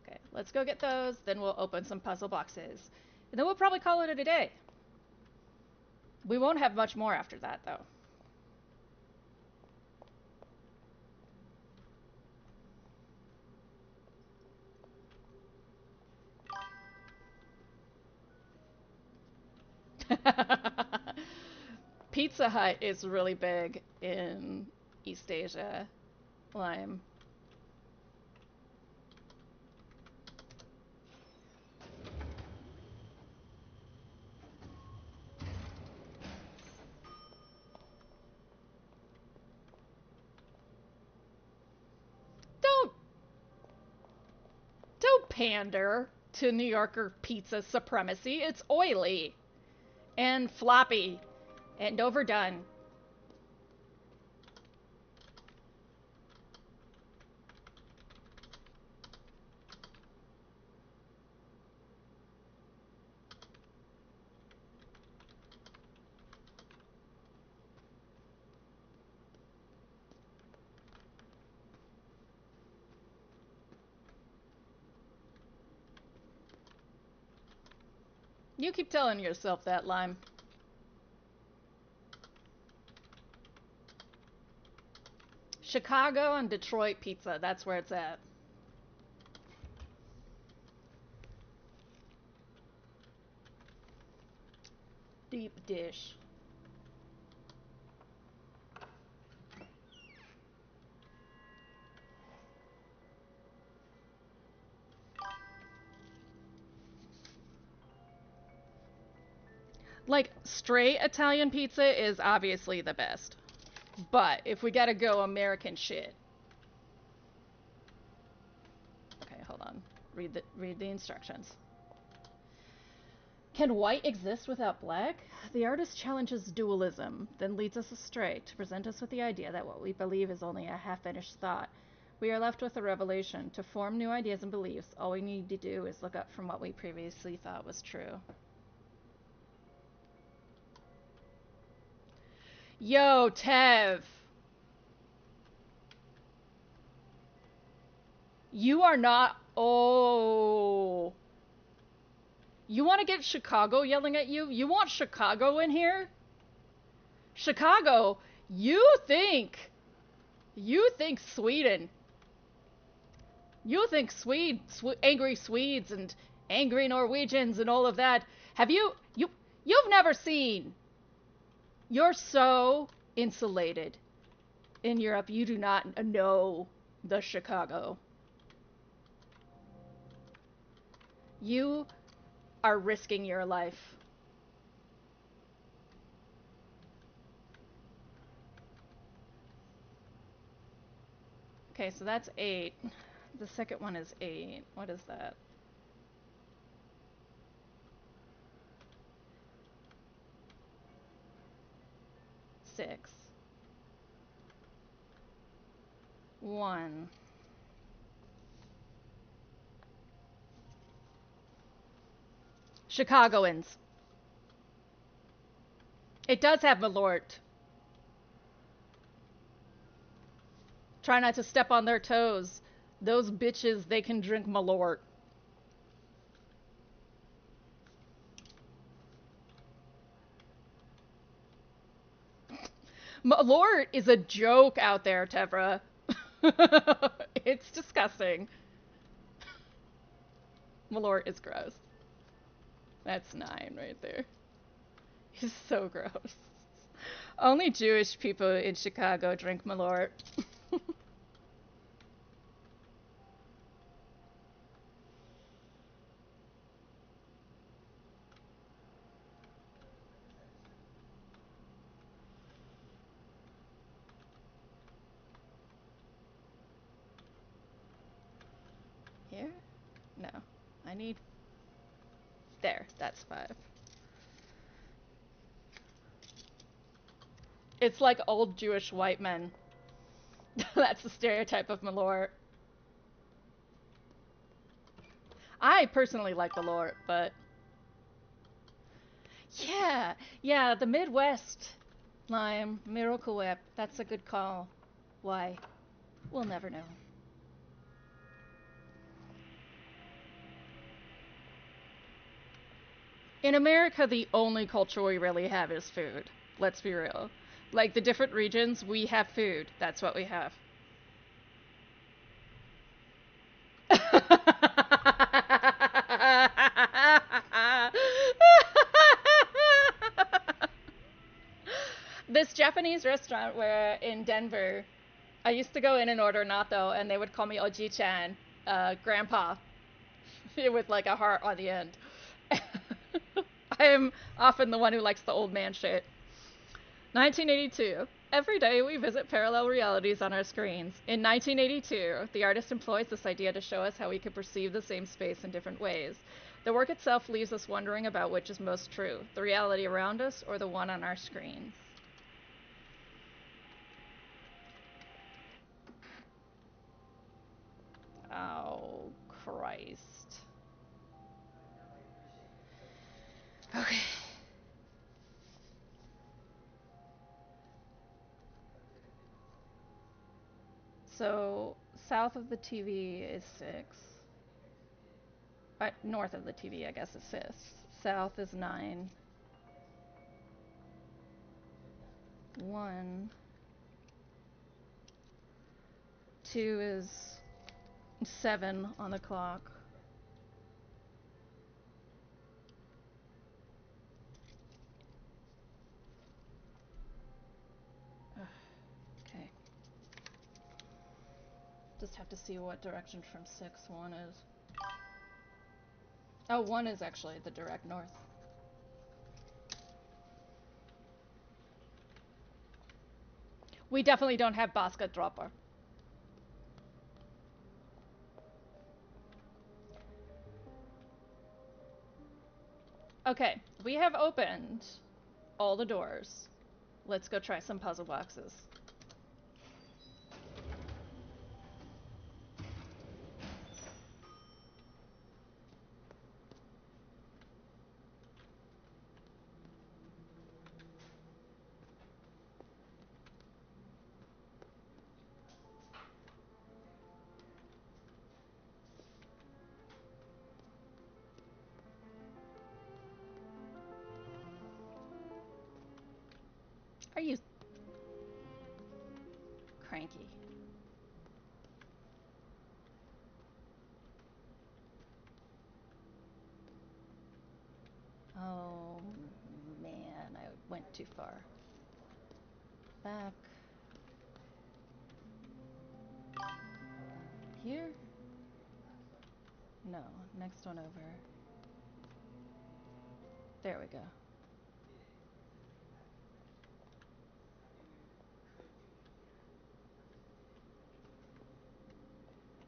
Okay, let's go get those, then we'll open some puzzle boxes. And then we'll probably call it a day. We won't have much more after that, though. Pizza Hut is really big in East Asia. Lime. Don't don't pander to New Yorker pizza supremacy. It's oily and floppy and overdone. You keep telling yourself that, Lime. Chicago and Detroit pizza, that's where it's at. Deep dish. Like, straight Italian pizza is obviously the best. But if we gotta go American shit. Okay, hold on. Read the instructions. Can white exist without black? The artist challenges dualism, then leads us astray to present us with the idea that what we believe is only a half-finished thought. We are left with a revelation. To form new ideas and beliefs, all we need to do is look up from what we previously thought was true. Yo, Tev! You are not... Oh... You want to get Chicago yelling at you? You want Chicago in here? Chicago, you think Sweden. You think angry Swedes and angry Norwegians and all of that. You've never seen. You're so insulated in Europe. You do not know the Chicago. You are risking your life. Okay, so that's 8. The second one is 8. What is that? Six. 1. Chicagoans. It does have Malort. Try not to step on their toes. Those bitches, they can drink Malort. Malort is a joke out there, Tevra. It's disgusting. Malort is gross. That's 9 right there. He's so gross. Only Jewish people in Chicago drink Malort. Here? No. I need... There. That's 5. It's like old Jewish white men. That's the stereotype of Malort. I personally like Malort, but... Yeah, the Midwest lime, Miracle Whip. That's a good call. Why? We'll never know. In America, the only culture we really have is food. Let's be real. Like the different regions, we have food. That's what we have. This Japanese restaurant where in Denver, I used to go in and order natto, and they would call me Oji-chan, grandpa, with like a heart on the end. I am often the one who likes the old man shit. 1982. Every day we visit parallel realities on our screens. In 1982, the artist employs this idea to show us how we could perceive the same space in different ways. The work itself leaves us wondering about which is most true, the reality around us or the one on our screens. Oh, Christ. Okay. So, south of the TV is 6. North of the TV, I guess, is 6. South is 9. 1. 2 is 7 on the clock. Okay. Just have to see what direction from 6 1 is. Oh, 1 is actually the direct north. We definitely don't have basket dropper. Okay, we have opened all the doors. Let's go try some puzzle boxes. Are you cranky? Oh, man, I went too far. Back. Here? No, next one over. There we go.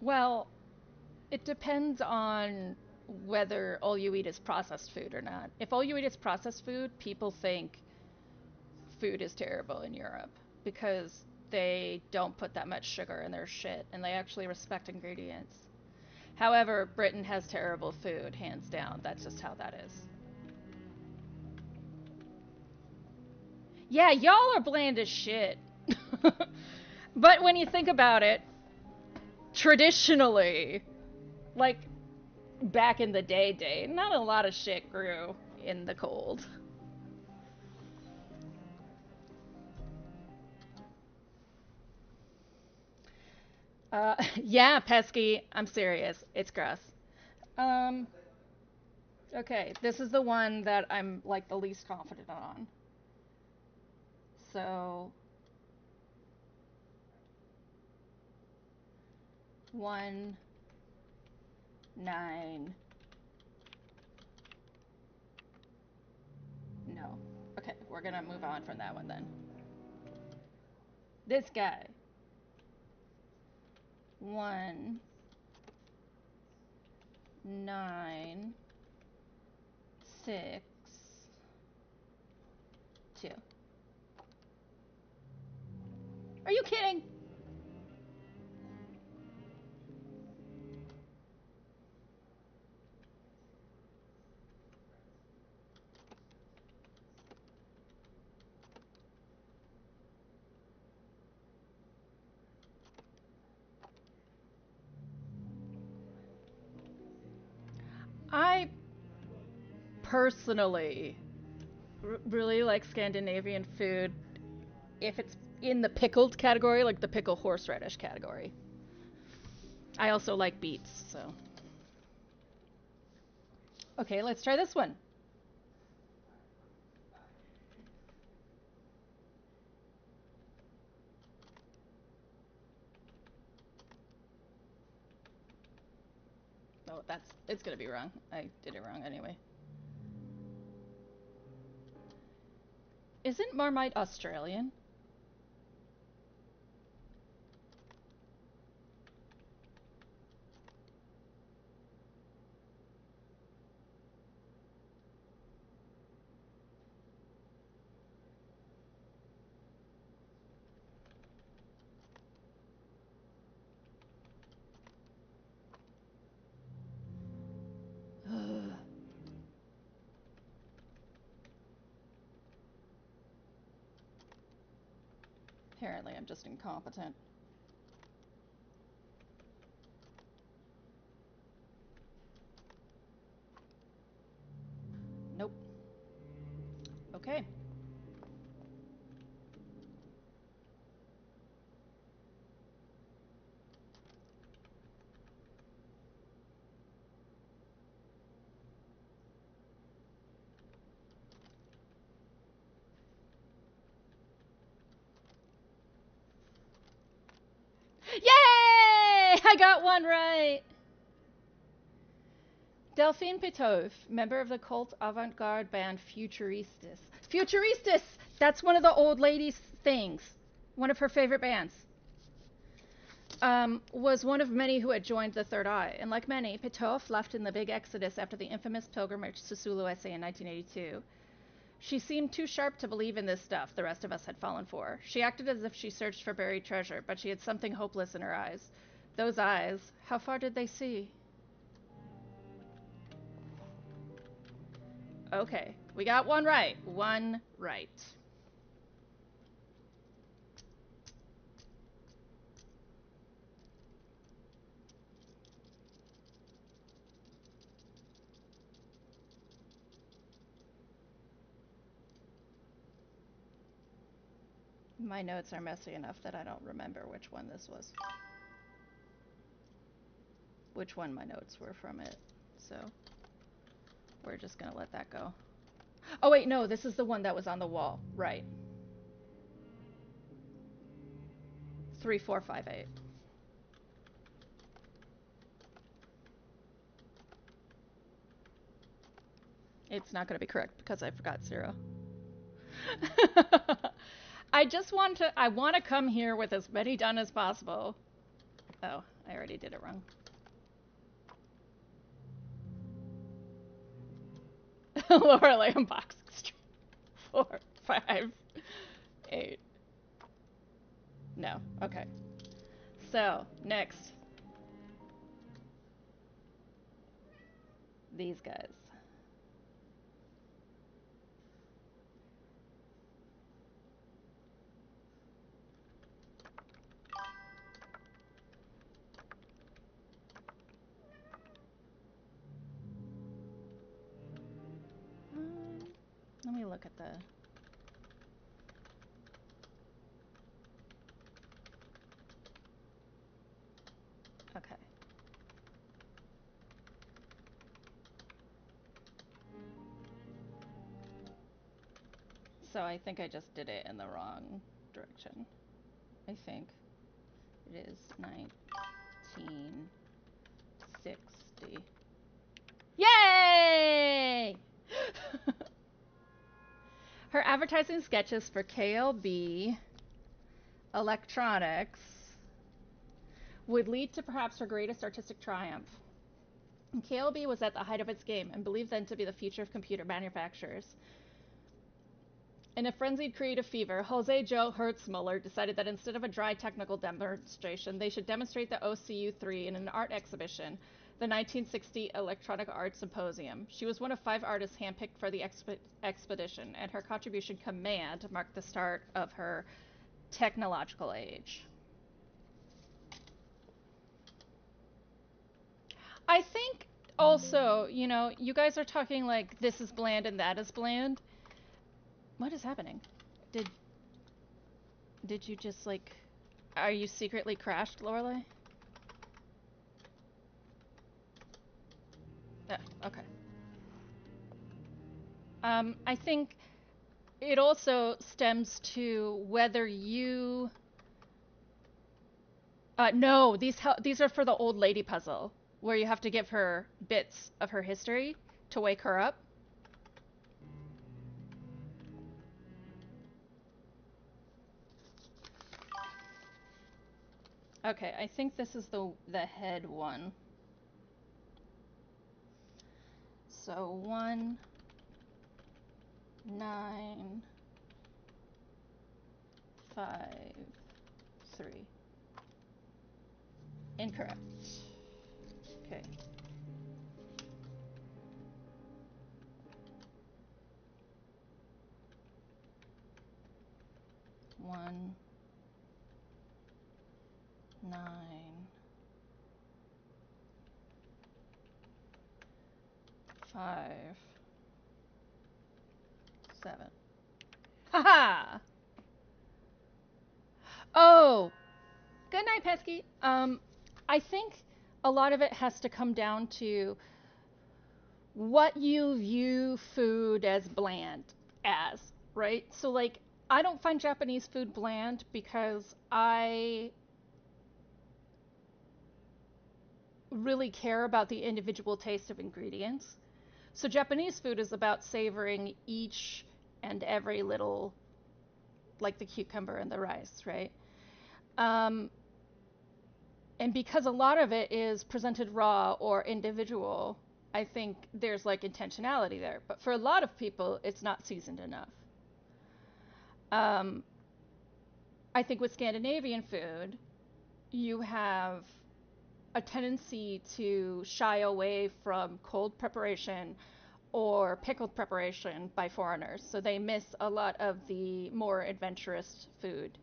Well, it depends on whether all you eat is processed food or not. If all you eat is processed food, people think food is terrible in Europe because they don't put that much sugar in their shit and they actually respect ingredients. However, Britain has terrible food, hands down. That's just how that is. Yeah, y'all are bland as shit. But when you think about it, traditionally, like back in the day, not a lot of shit grew in the cold. Yeah, pesky. I'm serious. It's gross. Um, okay, this is the one that I'm like the least confident on. So, 1, 9. No. Okay, we're gonna move on from that one then. This guy. 1, 9, 6, 2. Are you kidding? I personally really like Scandinavian food if it's in the pickled category, like the pickle horseradish category. I also like beets, so. Okay, let's try this one. Oh, it's gonna be wrong. I did it wrong anyway. Isn't Marmite Australian? Apparently, I'm just incompetent. Nope. Okay. Yay! I got one right. Delphine Pitov, member of the cult avant-garde band Futuristas. Futuristas! That's one of the old ladies' things. One of her favorite bands. Was one of many who had joined the Third Eye. And like many, Pitov left in the big exodus after the infamous pilgrimage to Sulawesi in 1982. She seemed too sharp to believe in this stuff the rest of us had fallen for. She acted as if she searched for buried treasure, but she had something hopeless in her eyes. Those eyes, how far did they see? Okay, we got one right. One right. My notes are messy enough that I don't remember which one this was. Which one my notes were from it. So we're just gonna let that go. Oh wait, no, this is the one that was on the wall. Right. 3458. It's not gonna be correct because I forgot 0. I want to come here with as many done as possible. Oh, I already did it wrong. Lorelei unboxing. 4, 5, 8. No. Okay. So, next. These guys. Let me look at the... Okay. So I think I just did it in the wrong direction. I think it is 1960. Yay! Her advertising sketches for KLB Electronics would lead to perhaps her greatest artistic triumph. KLB was at the height of its game and believed then to be the future of computer manufacturers. In a frenzied creative fever, Jose Joe Hertzmuller decided that instead of a dry technical demonstration, they should demonstrate the OCU-3 in an art exhibition, the 1960 Electronic Arts Symposium. She was one of 5 artists handpicked for the expedition, and her contribution command marked the start of her technological age. I think also, you know, you guys are talking like this is bland and that is bland. What is happening? Did you just like... Are you secretly crashed, Lorelei? Oh, okay. I think it also stems to whether you... no, these are for the old lady puzzle, where you have to give her bits of her history to wake her up. Okay, I think this is the head one. So 1, 9, 5, 3. Incorrect. Okay. 1, 9, 5, 7. Haha! Oh! Good night, Pesky. I think a lot of it has to come down to what you view food as bland as, right? So, like, I don't find Japanese food bland because I really care about the individual taste of ingredients. So Japanese food is about savoring each and every little, like the cucumber and the rice, right? And because a lot of it is presented raw or individual, I think there's like intentionality there. But for a lot of people, it's not seasoned enough. I think with Scandinavian food, you have a tendency to shy away from cold preparation or pickled preparation by foreigners. So they miss a lot of the more adventurous food.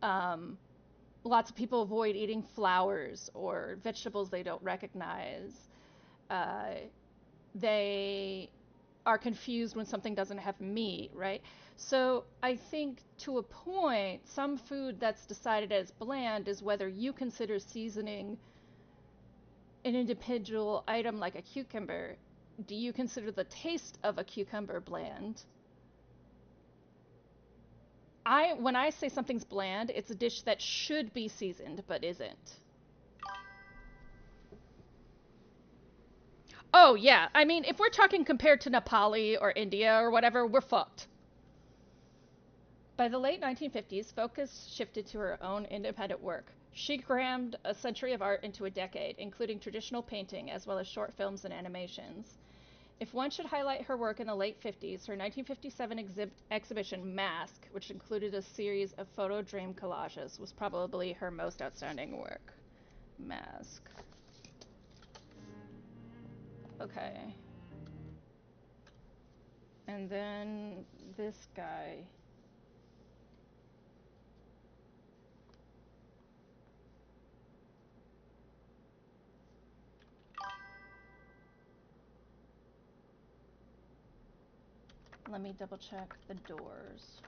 Lots of people avoid eating flowers or vegetables they don't recognize. They are confused when something doesn't have meat, right? So I think to a point, some food that's decided as bland is whether you consider seasoning an individual item like a cucumber. Do you consider the taste of a cucumber bland? When I say something's bland, it's a dish that should be seasoned but isn't. Oh yeah, I mean, if we're talking compared to Nepali or India or whatever, we're fucked. By the late 1950s, focus shifted to her own independent work. She crammed a century of art into a decade, including traditional painting as well as short films and animations. If one should highlight her work in the late 50s, her 1957 exhibition Mask, which included a series of photo dream collages, was probably her most outstanding work. Mask. Okay. And then this guy. Let me double check the doors.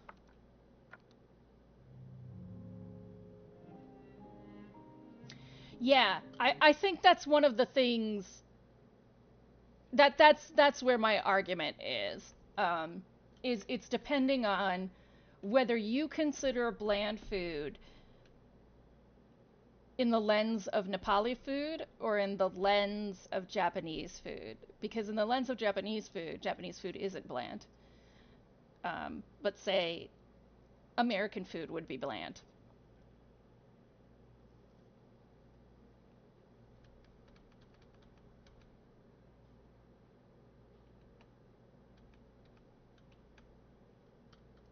Yeah, I think that's one of the things that's where my argument is it's depending on whether you consider bland food in the lens of Nepali food or in the lens of Japanese food. Because in the lens of Japanese food isn't bland. But say American food would be bland.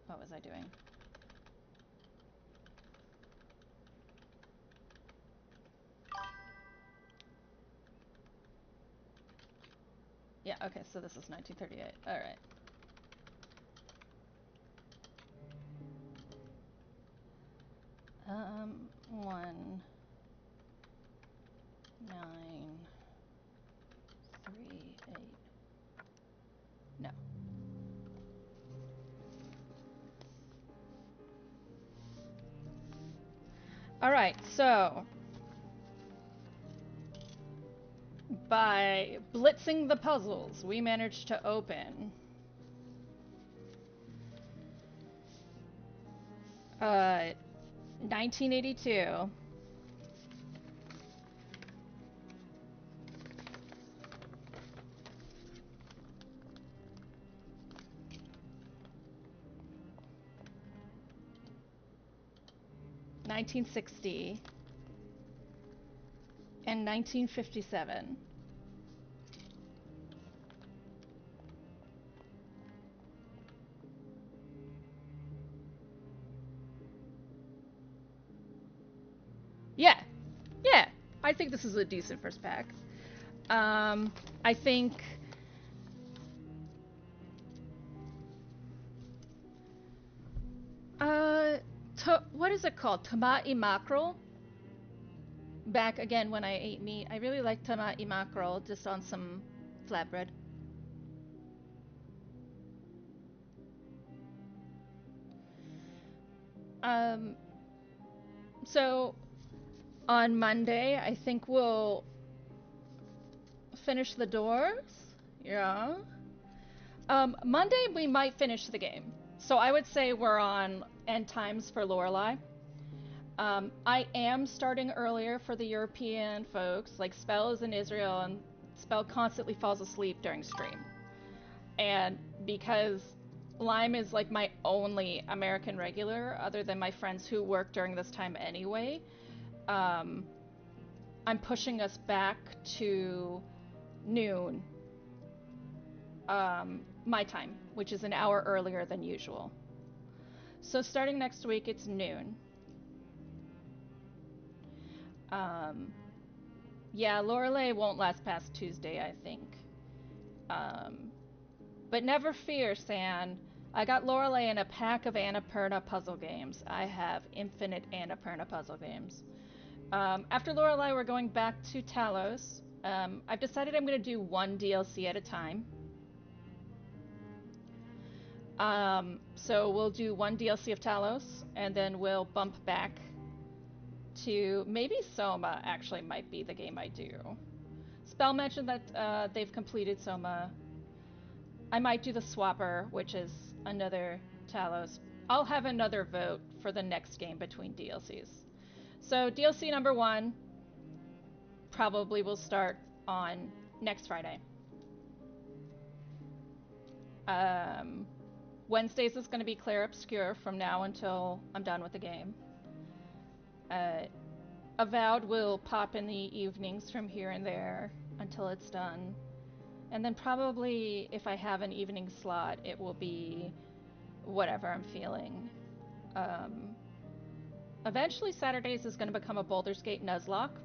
What was I doing? Yeah, okay, so this is 1938. All right. One, 9, 3, 8. No. All right, so by blitzing the puzzles, we managed to open 1982, 1960, and 1957. Yeah, yeah. I think this is a decent first pack. I think what is it called? Tama'i mackerel. Back again when I ate meat, I really like tama'i mackerel just on some flatbread. Um, so on Monday, I think we'll finish the doors. Yeah. Monday we might finish the game. So I would say we're on end times for Lorelei. I am starting earlier for the European folks. Like Spell is in Israel and Spell constantly falls asleep during stream. And because Lime is like my only American regular, other than my friends who work during this time anyway, um, I'm pushing us back to noon, my time, which is an hour earlier than usual. So starting next week, it's noon. Um, yeah, Lorelei won't last past Tuesday, I think. Um, but never fear, San. I got Lorelei in a pack of Annapurna puzzle games. I have infinite Annapurna puzzle games. After Lorelei, we're going back to Talos. I've decided I'm going to do one DLC at a time. So we'll do one DLC of Talos, and then we'll bump back to maybe Soma actually might be the game I do. Spell mentioned that they've completed Soma. I might do the Swapper, which is another Talos. I'll have another vote for the next game between DLCs. So DLC number 1 probably will start on next Friday. Wednesdays is going to be Clair Obscure from now until I'm done with the game. Avowed will pop in the evenings from here and there until it's done. And then probably if I have an evening slot, it will be whatever I'm feeling. Eventually Saturdays is going to become a Baldur's Gate Nuzlocke,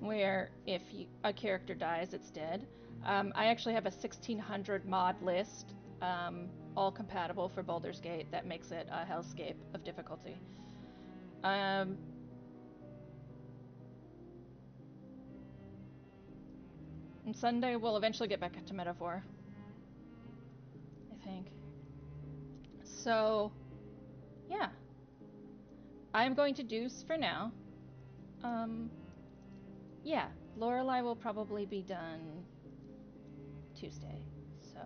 where if a character dies, it's dead. I actually have a 1600 mod list, all compatible for Baldur's Gate, that makes it a hellscape of difficulty. And Sunday we'll eventually get back to Metaphor, I think. So, yeah. I'm going to deuce for now. Yeah, Lorelei will probably be done Tuesday, so.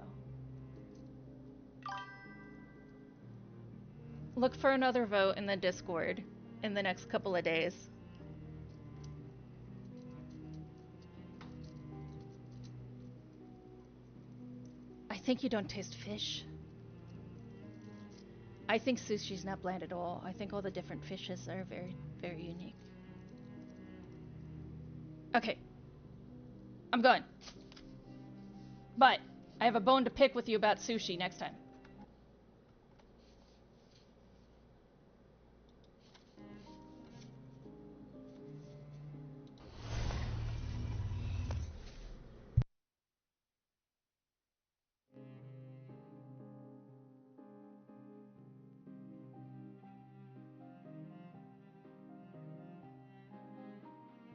Look for another vote in the Discord in the next couple of days. I think you don't taste fish. I think sushi's not bland at all. I think all the different fishes are very, very unique. Okay. I'm going. But I have a bone to pick with you about sushi next time.